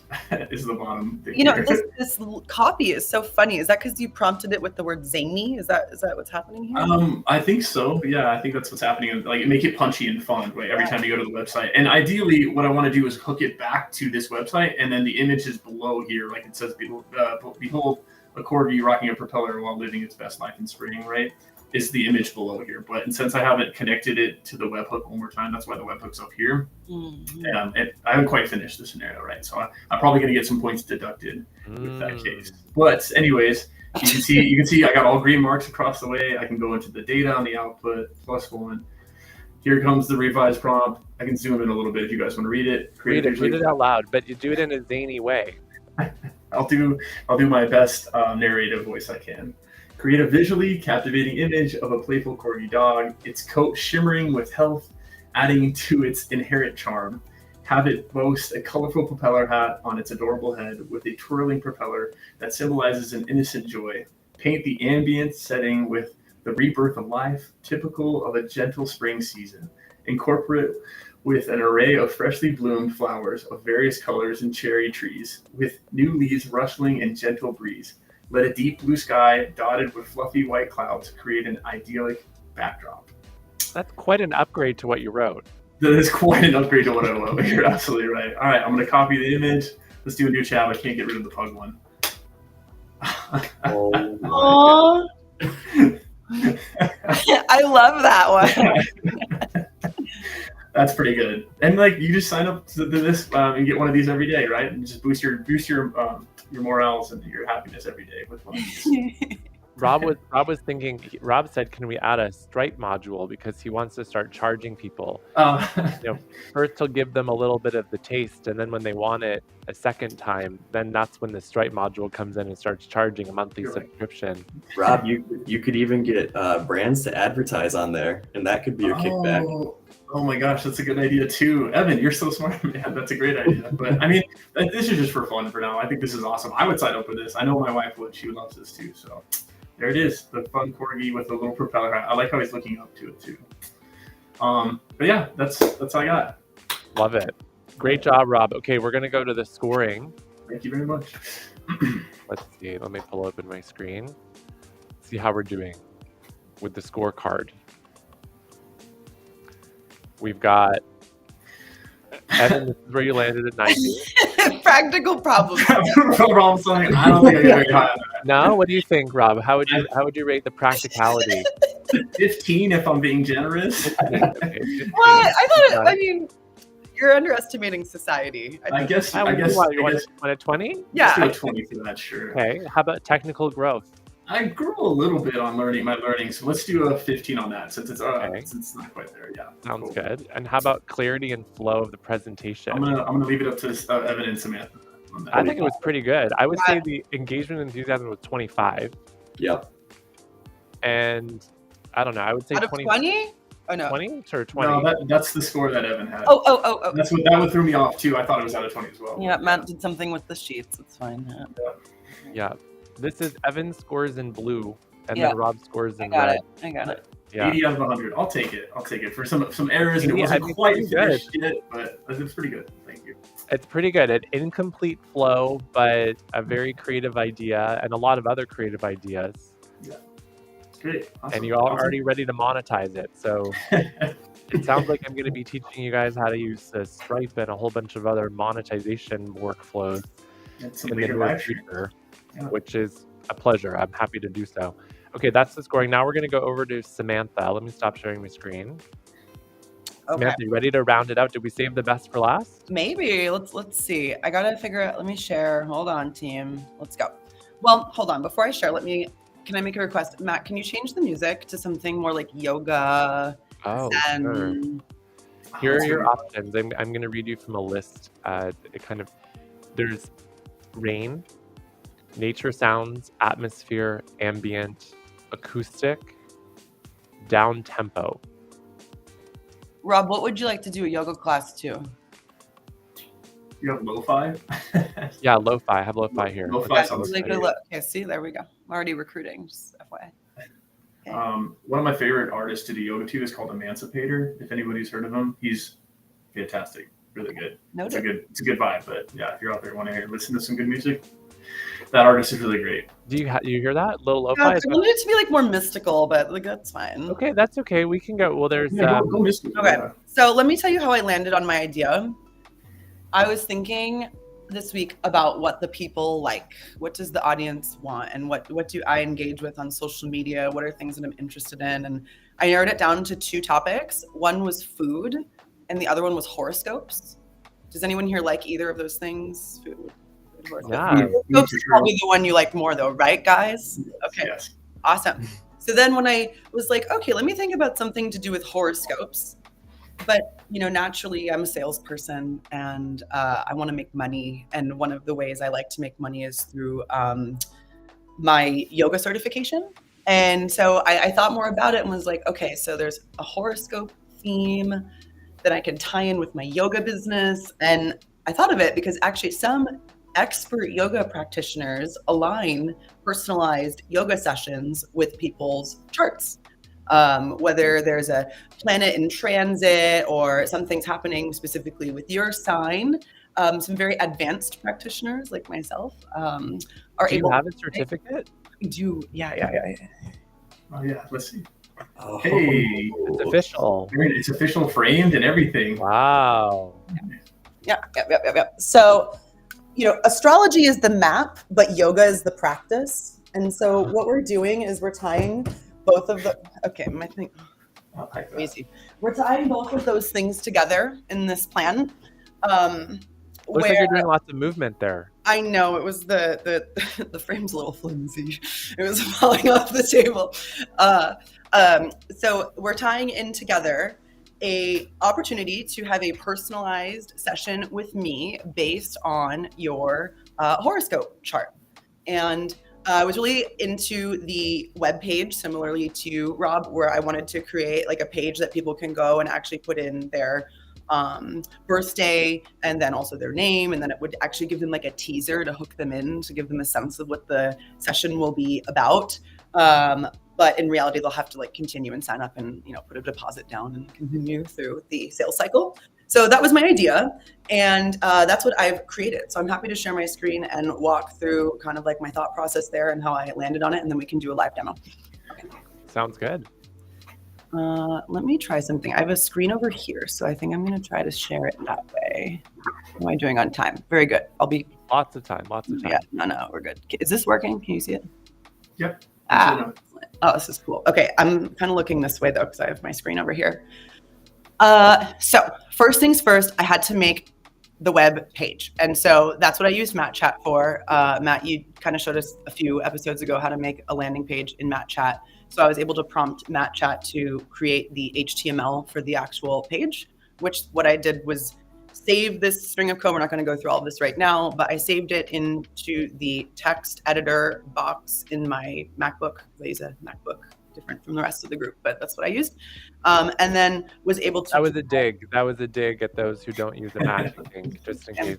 is the bottom thing. You know, here. this copy is so funny. Is that because you prompted it with the word zany? Is that what's happening here? I think so. Yeah, I think that's what's happening. Like, make it punchy and fun, right? Every time you go to the website. And ideally, what I want to do is hook it back to this website, and then the image is below here, like it says, behold a corgi rocking a propeller while living its best life in spring, right? Is the image below here. But and since I haven't connected it to the webhook one more time, that's why the webhook's up here. And I haven't quite finished the scenario, right? So I'm probably going to get some points deducted with that case. But anyways, you can see I got all green marks across the way. I can go into the data on the output, +1. Here comes the revised prompt. I can zoom in a little bit if you guys want to read it. Read it out loud, but you do it in a zany way. I'll do my best narrative voice I can. Create a visually captivating image of a playful corgi dog, its coat shimmering with health, adding to its inherent charm. Have it boast a colorful propeller hat on its adorable head with a twirling propeller that symbolizes an innocent joy. Paint the ambient setting with the rebirth of life, typical of a gentle spring season. Incorporate with an array of freshly bloomed flowers of various colors and cherry trees, with new leaves rustling and gentle breeze. Let a deep blue sky dotted with fluffy white clouds create an idyllic backdrop. That's quite an upgrade to what you wrote. That is quite an upgrade to what I wrote. You're absolutely right. All right, I'm going to copy the image. Let's do a new tab. I can't get rid of the pug one. Oh I love that one. That's pretty good. And like, you just sign up to this and get one of these every day, right? And just boost your morals and your happiness every day with one of these. Rob was thinking. Rob said, "Can we add a Stripe module because he wants to start charging people? First he'll give them a little bit of the taste, and then when they want it a second time, then that's when the Stripe module comes in and starts charging a monthly subscription." Rob, you could even get brands to advertise on there, and that could be your kickback. Oh my gosh, that's a good idea too. Evan, you're so smart, man. That's a great idea. But I mean, this is just for fun for now. I think this is awesome. I would sign up for this. I know my wife would. She loves this too. So there it is, the fun corgi with the little propeller hat. I like how he's looking up to it too. But yeah, that's all I got. Love it. Great job, Rob. Okay, we're gonna go to the scoring. Thank you very much. Let's see. Let me pull open my screen. See how we're doing with the scorecard. We've got Evan. This is where you landed at 90. Practical problems. Problem solving. I don't think I get very high on that. No, what do you think, Rob? How would you rate the practicality? 15 if I'm being generous. Okay, 15. What? I mean, you're underestimating society. I guess. You want a 20? Yeah. Let's do a 20 for that, sure. Okay. How about technical growth? I grew a little bit on my learning, so let's do a 15 on that since it's since it's not quite there. Yeah. Sounds cool. good. And how about clarity and flow of the presentation? I'm gonna leave it up to Evan and Samantha on that. I think it was pretty good. I would say the engagement and enthusiasm was 25. Yep. And I don't know. I would say Out of 20? Oh no. 20 or 20? No, that's the score that Evan had. Oh. That one threw me off too. I thought it was out of 20 as well. Yeah, Matt did something with the sheets. It's fine. Yeah. This is Evan scores in blue, and then Rob scores in red. red. I got it. Yeah. 80 out of 100. I'll take it for some errors, and it wasn't quite finished yet, but it was pretty good. Thank you. It's pretty good. An incomplete flow, but a very creative idea, and a lot of other creative ideas. Yeah. Great. Awesome. And you're all already ready to monetize it. So it sounds like I'm going to be teaching you guys how to use Stripe and a whole bunch of other monetization workflows in the near future, which is a pleasure. I'm happy to do so. Okay, that's the scoring. Now we're going to go over to Samantha. Let me stop sharing my screen. Okay. Samantha, you ready to round it out? Did we save the best for last? Maybe. Let's see. I got to figure out. Let me share. Hold on, team. Let's go. Well, hold on. Before I share, can I make a request? Matt, can you change the music to something more like yoga? Oh, sure. Here are your options. I'm going to read you from a list. There's rain, nature sounds, atmosphere, ambient, acoustic, down tempo. Rob, what would you like to do a yoga class to? You have lo-fi? Yeah, lo-fi. I have lo-fi here. Lo-fi sounds good. Okay, see, there we go. I'm already recruiting, just FYI. Okay. One of my favorite artists to do yoga to is called Emancipator. If anybody's heard of him, he's fantastic, really good. Noted. It's a good vibe. But yeah, if you're out there wanting to listen to some good music, that artist is really great. Do you hear that? Little Yeah, lo-fi? I wanted it to be like more mystical, but like that's fine. Okay, that's okay. We can go. Well, there's Yeah, go Misty. Okay, Yeah. so let me tell you how I landed on my idea. I was thinking this week about what the people like. What does the audience want? And what do I engage with on social media? What are things that I'm interested in? And I narrowed it down to 2 topics. One was food, and the other one was horoscopes. Does anyone here like either of those things? Food, horoscopes. Yeah. Horoscopes is probably the one you like more though, right, guys? Okay. Yes. Awesome. So then when I was like, okay, let me think about something to do with horoscopes. But, naturally I'm a salesperson and I want to make money. And one of the ways I like to make money is through my yoga certification. And so I thought more about it and was like, okay, so there's a horoscope theme that I can tie in with my yoga business. And I thought of it because actually some expert yoga practitioners align personalized yoga sessions with people's charts. Whether there's a planet in transit or something's happening specifically with your sign. Some very advanced practitioners like myself are Do able. you have a certificate? Do yeah. Oh yeah. Let's see. Oh. Hey, It's official. it's official, framed and everything. Wow. Yeah. So, astrology is the map, but yoga is the practice. And so what we're doing is we're tying both of the, okay, my thing, I like that. crazy. We're tying both of those things together in this plan. Looks like you're doing lots of movement there. I know it was the frame's a little flimsy. It was falling off the table. So we're tying in together a opportunity to have a personalized session with me based on your horoscope chart. And I was really into the web page, similarly to Rob, where I wanted to create like a page that people can go and actually put in their birthday and then also their name, and then it would actually give them like a teaser to hook them in, to give them a sense of what the session will be about. But in reality, they'll have to like continue and sign up and put a deposit down and continue through the sales cycle. So that was my idea, and that's what I've created. So I'm happy to share my screen and walk through kind of like my thought process there and how I landed on it, and then we can do a live demo. Okay. Sounds good. Let me try something. I have a screen over here, so I think I'm going to try to share it that way. How am I doing on time? Very good. I'll be... Lots of time. Yeah, no, we're good. Is this working? Can you see it? Yep. Oh, this is cool. Okay, I'm kind of looking this way though, because I have my screen over here. So first things first, I had to make the web page. And so that's what I used MatChat for. Matt, you kind of showed us a few episodes ago how to make a landing page in MatChat. So I was able to prompt MatChat to create the HTML for the actual page, which what I did was save this string of code. We're not going to go through all of this right now, but I saved it into the text editor box in my MacBook. I use a MacBook, different from the rest of the group, but that's what I used. And then was able to... That was a dig at those who don't use a Mac, I think, just in case.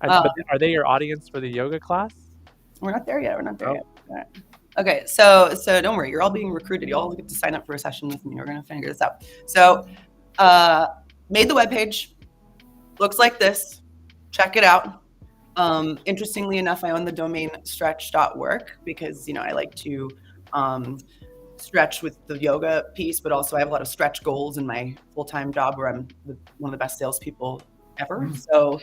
But are they your audience for the yoga class? We're not there yet. Yet. All right. Okay, so don't worry. You're all being recruited. You all get to sign up for a session with me. We're going to figure this out. So made the webpage. Looks like this. Check it out. Interestingly enough, I own the domain stretch.work because, I like to stretch with the yoga piece, but also I have a lot of stretch goals in my full-time job where I'm one of the best salespeople ever. So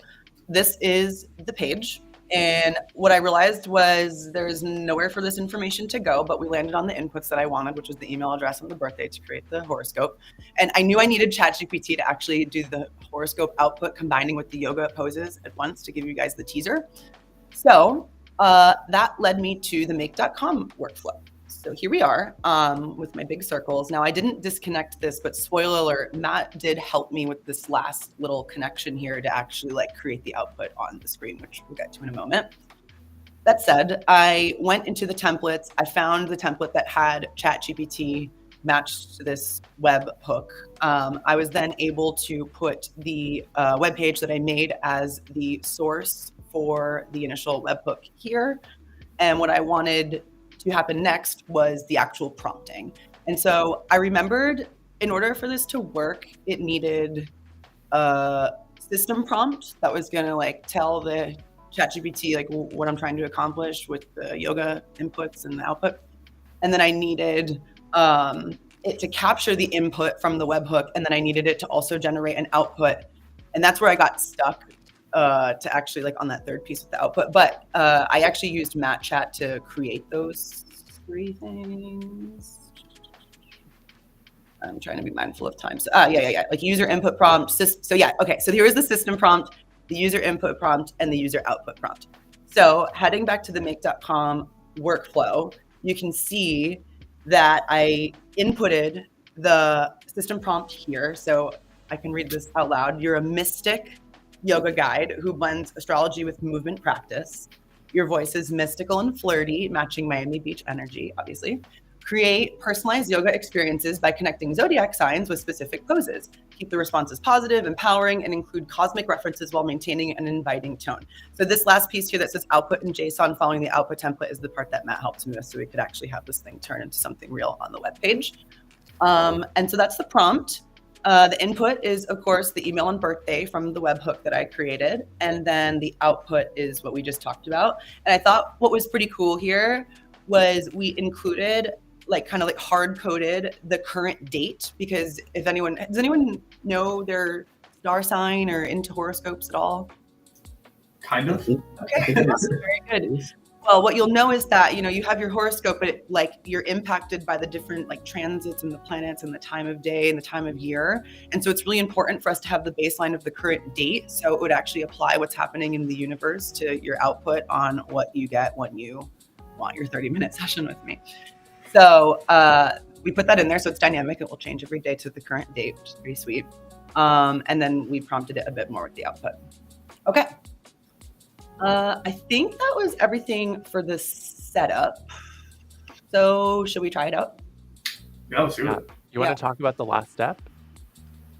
this is the page. And what I realized was there's nowhere for this information to go, but we landed on the inputs that I wanted, which was the email address and the birthday to create the horoscope. And I knew I needed ChatGPT to actually do the horoscope output, combining with the yoga poses at once to give you guys the teaser. So that led me to the make.com workflow. So here we are with my big circles. Now I didn't disconnect this, but spoiler alert, Matt did help me with this last little connection here to actually create the output on the screen, which we'll get to in a moment. That said, I went into the templates. I found the template that had ChatGPT matched to this web hook. I was then able to put the web page that I made as the source for the initial webhook here. And what I wanted to happen next was the actual prompting. And so I remembered in order for this to work, it needed a system prompt that was going to like tell the ChatGPT like what I'm trying to accomplish with the yoga inputs and the output. And then I needed it to capture the input from the webhook, and then I needed it to also generate an output. And that's where I got stuck to actually like on that third piece with the output. But I actually used MatChat to create those 3 things. I'm trying to be mindful of time. So yeah. Like user input prompt. So yeah, okay. So here is the system prompt, the user input prompt, and the user output prompt. So heading back to the make.com workflow, you can see that I inputted the system prompt here. So I can read this out loud. You're a mystic yoga guide who blends astrology with movement practice. Your voice is mystical and flirty, matching Miami Beach energy, obviously. Create personalized yoga experiences by connecting zodiac signs with specific poses. Keep the responses positive, empowering, and include cosmic references while maintaining an inviting tone. So this last piece here that says output in JSON following the output template is the part that Matt helped me with, so we could actually have this thing turn into something real on the web page. And so that's the prompt. The input is, of course, the email and birthday from the webhook that I created. And then the output is what we just talked about. And I thought what was pretty cool here was we included like kind of like hard coded the current date, because does anyone know their star sign or into horoscopes at all? Kind of. Okay, awesome, very good. Well, what you'll know is that, you have your horoscope, but like you're impacted by the different like transits and the planets and the time of day and the time of year. And so it's really important for us to have the baseline of the current date. So it would actually apply what's happening in the universe to your output on what you get when you want your 30-minute session with me. So we put that in there. So it's dynamic. It will change every day to the current date, which is pretty sweet. And then we prompted it a bit more with the output. Okay. I think that was everything for the setup. So should we try it out? Yeah, let's do it. You want to talk about the last step?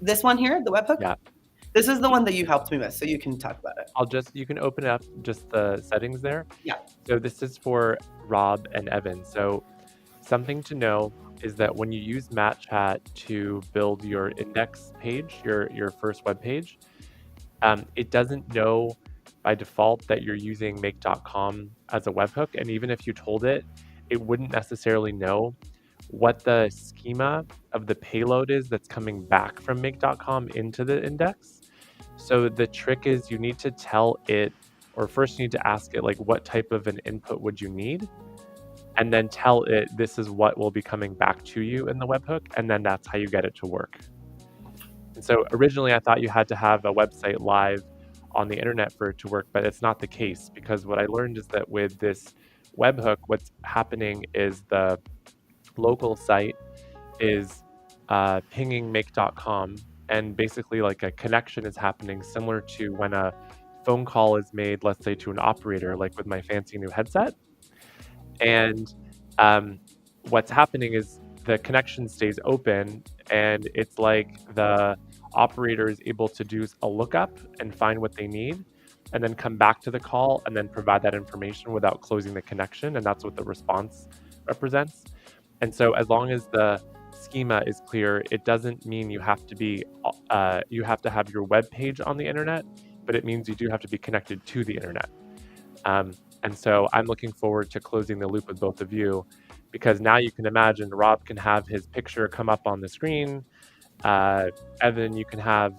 This one here, the webhook? Yeah. This is the one that you helped me with, so you can talk about it. You can open up just the settings there. Yeah. So this is for Rob and Evan. So something to know is that when you use MatChat to build your index page, your first web page, it doesn't know by default that you're using make.com as a webhook. And even if you told it, it wouldn't necessarily know what the schema of the payload is that's coming back from make.com into the index. So the trick is you need to tell it, or first you need to ask it, like, what type of an input would you need? And then tell it this is what will be coming back to you in the webhook, and then that's how you get it to work. And so originally I thought you had to have a website live on the internet for it to work, but it's not the case, because what I learned is that with this webhook, what's happening is the local site is pinging make.com, and basically like a connection is happening similar to when a phone call is made, let's say to an operator, like with my fancy new headset. And what's happening is the connection stays open, and it's like the operator is able to do a lookup and find what they need, and then come back to the call and then provide that information without closing the connection. And that's what the response represents. And so as long as the schema is clear, it doesn't mean you have to have your web page on the internet, but it means you do have to be connected to the internet. And so I'm looking forward to closing the loop with both of you, because now you can imagine Rob can have his picture come up on the screen. Evan, you can have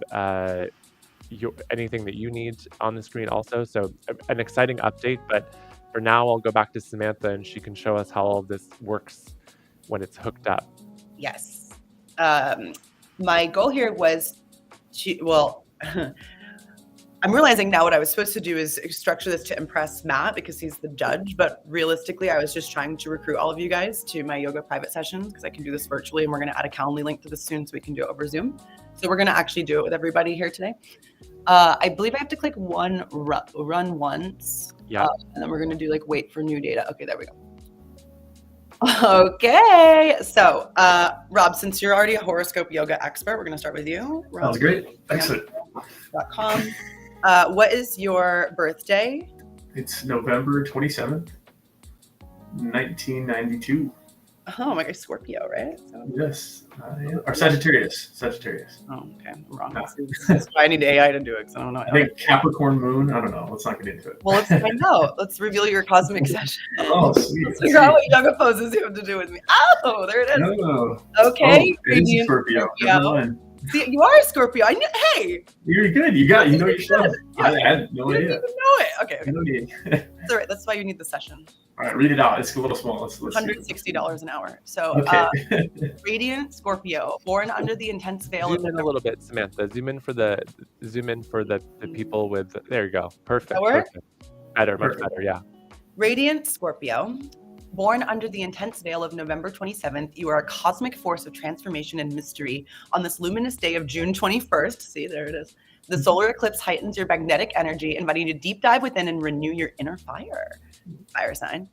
anything that you need on the screen also. So an exciting update, but for now I'll go back to Samantha and she can show us how all of this works when it's hooked up. Yes. My goal here was I'm realizing now what I was supposed to do is structure this to impress Matt because he's the judge. But realistically, I was just trying to recruit all of you guys to my yoga private session because I can do this virtually, and we're going to add a Calendly link to this soon so we can do it over Zoom. So we're going to actually do it with everybody here today. I believe I have to click run once. Yeah. And then we're going to do like wait for new data. Okay, there we go. Okay. So Rob, since you're already a horoscope yoga expert, we're going to start with you. Sounds great. Excellent. .com. What is your birthday? It's November 27th, 1992. Oh my God, Scorpio, right? Yes. Yeah. Or Sagittarius. Sagittarius. Oh, okay, I'm wrong. No. That's why I need AI to do it, because I don't know. I think Capricorn moon. I don't know. Let's not get into it. Well, let's find out. Let's reveal your cosmic session. Oh, sweet. Let's figure out what yoga poses you have to do with me. Oh, there it is. No. Okay. Oh, it is Scorpio. Never mind. See, you are a Scorpio. I knew. Hey, You're good. You know your stuff. I had no you didn't idea. even know it. Okay, okay. No need. That's all right. That's why you need the session. All right, read it out. It's a little small. Let's see. $160 an hour. So, Okay. Radiant Scorpio, born under the intense veil of Zoom in a little bit, Samantha. Zoom in for the people with. There you go. Perfect. That work? Perfect. Better, much Perfect. better. Yeah. Radiant Scorpio, born under the intense veil of November 27th, you are a cosmic force of transformation and mystery. On this luminous day of June 21st, see, there it is. The solar eclipse heightens your magnetic energy, inviting you to deep dive within and renew your inner fire. Fire sign.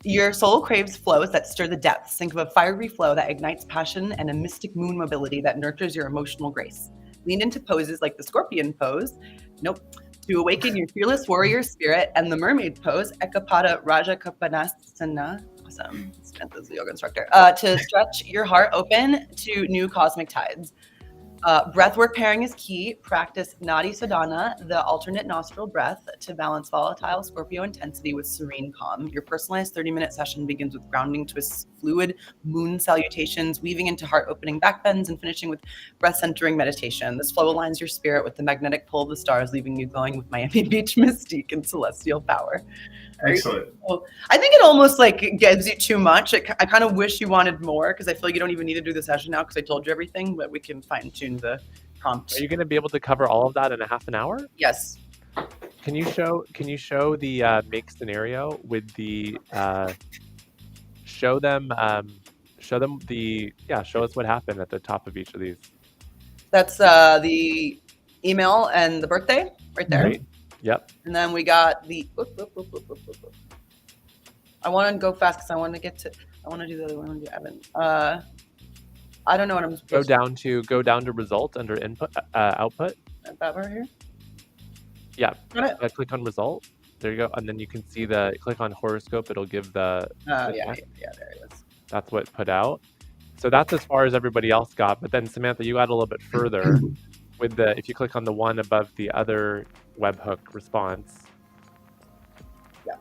Your soul craves flows that stir the depths. Think of a fiery flow that ignites passion and a mystic moon mobility that nurtures your emotional grace. Lean into poses like the scorpion pose. Nope. To awaken your fearless warrior spirit, and the mermaid pose, Ekapada Rajakapanasana. Awesome. Samantha's the yoga instructor. To stretch your heart open to new cosmic tides. Breathwork pairing is key. Practice Nadi Sadhana, the alternate nostril breath, to balance volatile Scorpio intensity with serene calm. Your personalized 30-minute session begins with grounding twists, fluid moon salutations, weaving into heart-opening backbends, and finishing with breath-centering meditation. This flow aligns your spirit with the magnetic pull of the stars, leaving you glowing with Miami Beach mystique and celestial power. Excellent. I think it almost like gives you too much. I kind of wish you wanted more, because I feel like you don't even need to do the session now because I told you everything, but we can fine tune the prompt. Are you going to be able to cover all of that in a half an hour? Yes. Can you show the make scenario with the show us what happened at the top of each of these. That's the email and the birthday right there. Right. Yep. And then we got the. I want to go fast because I want to do the other one. I want to do Evan. I don't know what I'm supposed Go down to result under input output. That right here. Yeah. Got it. Click on result. There you go. And then you can see click on horoscope. It'll give the. Yeah, there it is. That's what put out. So that's as far as everybody else got. But then Samantha, you got a little bit further with if you click on the one above the other webhook response. Yeah.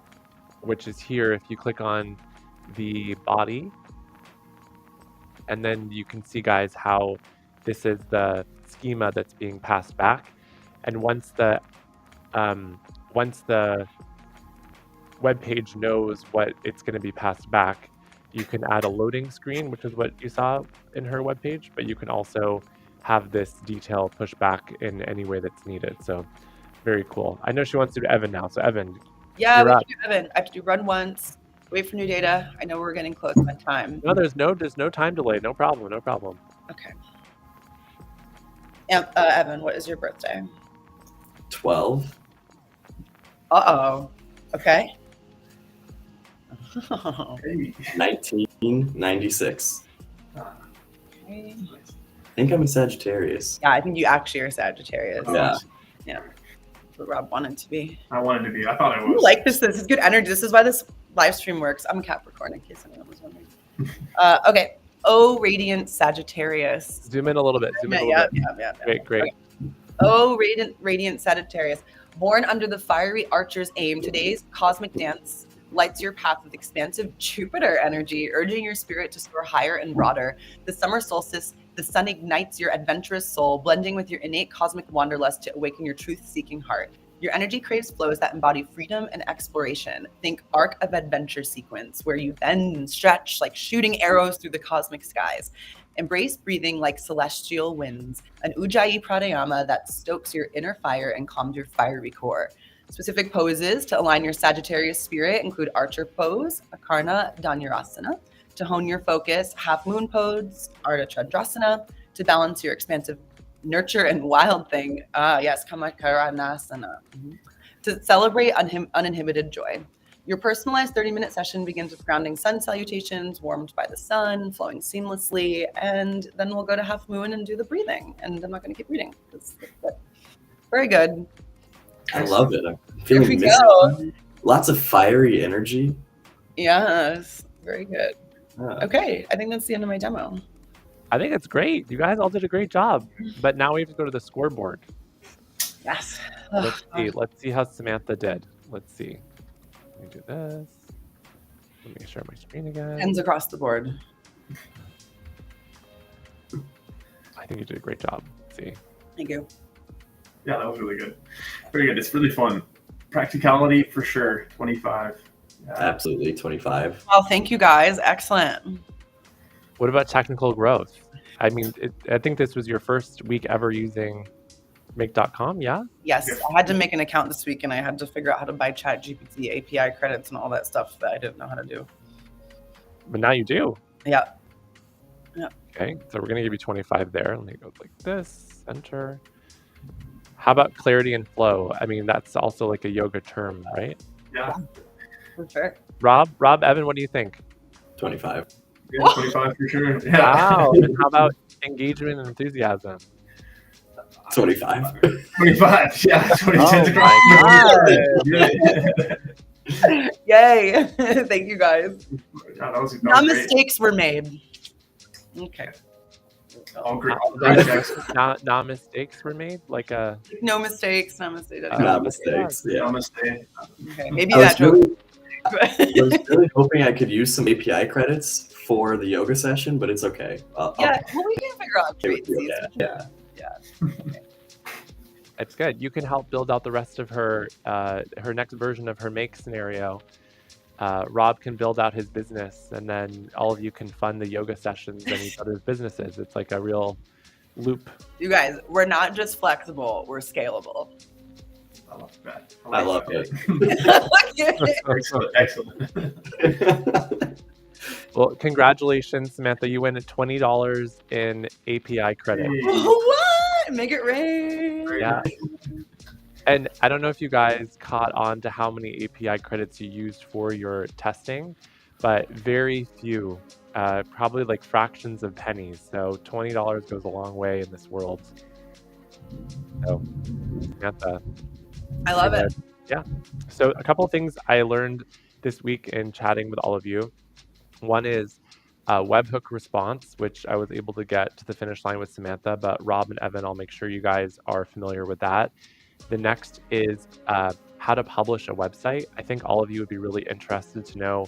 Which is here. If you click on the body, and then you can see, guys, how this is the schema that's being passed back. And once the web page knows what it's going to be passed back, you can add a loading screen, which is what you saw in her web page, but you can also have this detail pushed back in any way that's needed. So very cool. I know she wants to do Evan now. So Evan, Yeah, you're we up. have to do Evan. I have to do run once, wait for new data. I know we're getting close on time. No, there's no time delay. No problem. Okay. Evan, what is your birthday? 12. Uh-oh. Okay. Hey. 1996. Okay. I think I'm a Sagittarius. Yeah, I think you actually are Sagittarius. Yeah. That's what Rob wanted to be. I wanted to be. I thought I I was. like this. This is good energy. This is why this live stream works. I'm a Capricorn, in case anyone was wondering. Okay. Oh, Radiant Sagittarius. Zoom in a little bit. Yeah. Great. Oh, Radiant Sagittarius. Born under the fiery archer's aim, today's cosmic dance lights your path with expansive Jupiter energy, urging your spirit to soar higher and broader. The summer solstice, the sun ignites your adventurous soul, blending with your innate cosmic wanderlust to awaken your truth-seeking heart. Your energy craves flows that embody freedom and exploration. Think Arc of Adventure sequence, where you bend and stretch like shooting arrows through the cosmic skies. Embrace breathing like celestial winds, an Ujjayi pranayama that stokes your inner fire and calms your fiery core. Specific poses to align your Sagittarius spirit include Archer pose, Akarna Dhanurasana. To hone your focus, Half Moon pose, Ardha Chandrasana. To balance your expansive nurture and wild thing, Kamakaranasana. To celebrate uninhibited joy. Your personalized 30-minute session begins with grounding sun salutations, warmed by the sun, flowing seamlessly, and then we'll go to Half Moon and do the breathing. And I'm not going to keep reading. Very good. I love it. I'm Here we feeling go. lots of fiery energy. Yes, very good. Okay, I think that's the end of my demo. I think it's great. You guys all did a great job. But now we have to go to the scoreboard. Yes. Let's see how Samantha did. Let's see. Let me do this. Let me share my screen again. Pens across the board. I think you did a great job. Let's see. Thank you. Yeah, that was really good. Very good. It's really fun. Practicality for sure. 25. Yeah. Absolutely, 25. Well, thank you guys. Excellent. What about technical growth? I mean, I think this was your first week ever using Make.com, yeah? Yes, I had to make an account this week and I had to figure out how to buy ChatGPT API credits and all that stuff that I didn't know how to do. But now you do. Yeah. Okay, so we're going to give you 25 there. Let me go like this, enter. How about clarity and flow? I mean, that's also like a yoga term, right? Yeah. For sure. Rob, Evan, what do you think? 25. Yeah, 25 for sure. Yeah. Wow. And how about engagement and enthusiasm? 25. 25. Yeah. 20 Oh cents my across. Yay. Thank you guys. Yeah, that was No great. mistakes were made. Okay. All great. All great. Not mistakes were made? Like a... No mistakes. No mistakes. Not mistakes. Yeah. Namaste. Okay. Maybe I that joke. I was really hoping I could use some API credits for the yoga session, but it's okay. Yeah. Well, we can figure out Okay with tweets. you, yeah. It's good. You can help build out the rest of her next version of her make scenario. Rob can build out his business, and then all of you can fund the yoga sessions and each other's businesses. It's like a real loop. You guys, we're not just flexible, we're scalable. I love that. I love it. Excellent. Well, congratulations, Samantha. You win $20 in API credit. What? Make it rain. Yeah. And I don't know if you guys caught on to how many API credits you used for your testing, but very few, probably like fractions of pennies. So $20 goes a long way in this world. So, Samantha. I love it. Yeah. So a couple of things I learned this week in chatting with all of you. One is webhook response, which I was able to get to the finish line with Samantha, but Rob and Evan, I'll make sure you guys are familiar with that. The next is how to publish a website. I think all of you would be really interested to know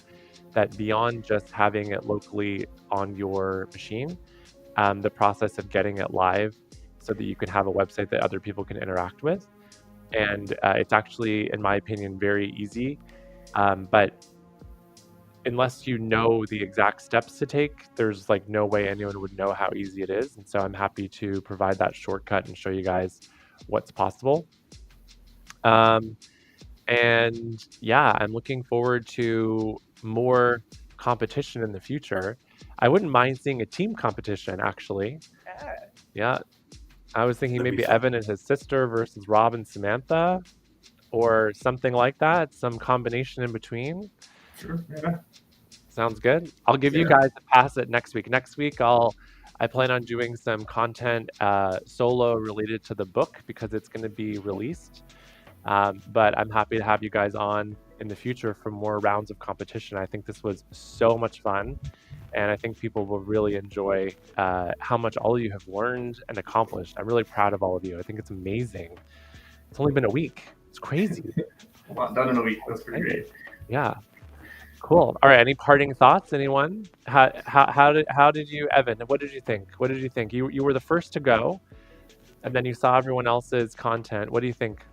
that beyond just having it locally on your machine, the process of getting it live so that you can have a website that other people can interact with. And it's actually, in my opinion, very easy. But unless you know the exact steps to take, there's like no way anyone would know how easy it is. And so I'm happy to provide that shortcut and show you guys what's possible. And yeah, I'm looking forward to more competition in the future. I wouldn't mind seeing a team competition, actually. Yeah. I was thinking maybe Evan and his sister versus Rob and Samantha, or something like that. Some combination in between. Sure. Yeah. Sounds good. I'll give you guys a pass at next week. Next week, I plan on doing some content solo related to the book because it's going to be released. But I'm happy to have you guys on in the future for more rounds of competition. I think this was so much fun. And I think people will really enjoy how much all of you have learned and accomplished. I'm really proud of all of you. I think it's amazing. It's only been a week. It's crazy. A lot done in a week. That's pretty great. Yeah. Cool. All right. Any parting thoughts? Anyone? How did you, Evan? What did you think? What did you think? You were the first to go, and then you saw everyone else's content. What do you think?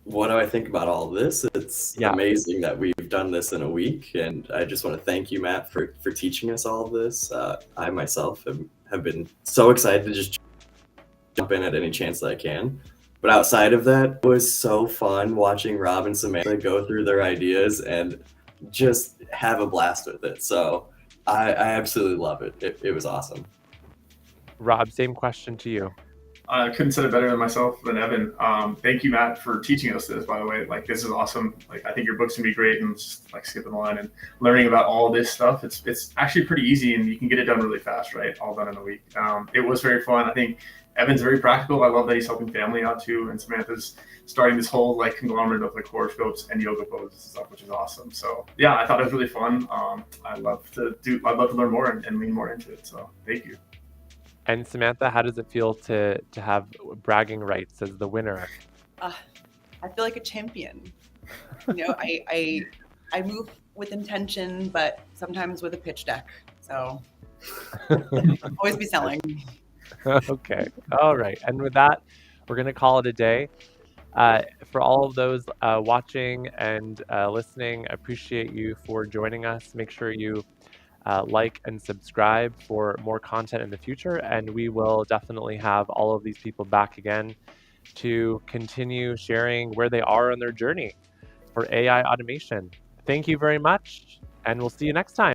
What do I think about all this? It's amazing that we've done this in a week, and I just want to thank you, Matt, for teaching us all of this. I myself have been so excited to just jump in at any chance that I can. But outside of that, it was so fun watching Rob and Samantha go through their ideas and just have a blast with it. So I absolutely love it. It was awesome. Rob, same question to you. I couldn't said it better than myself than Evan. Thank you, Matt, for teaching us this. By the way, like this is awesome. Like I think your book's gonna be great, and just like skipping the line and learning about all this stuff. It's actually pretty easy, and you can get it done really fast, right? All done in a week. It was very fun. I think Evan's very practical. I love that he's helping family out too, and Samantha's starting this whole like conglomerate of like horoscopes and yoga poses and stuff, which is awesome. So yeah, I thought it was really fun. I'd love to learn more and lean more into it. So thank you. And Samantha, how does it feel to have bragging rights as the winner? I feel like a champion. You know, I move with intention, but sometimes with a pitch deck. So always be selling. Okay. All right. And with that, we're going to call it a day. For all of those watching and listening, I appreciate you for joining us. Make sure you like and subscribe for more content in the future. And we will definitely have all of these people back again to continue sharing where they are on their journey for AI automation. Thank you very much, and we'll see you next time.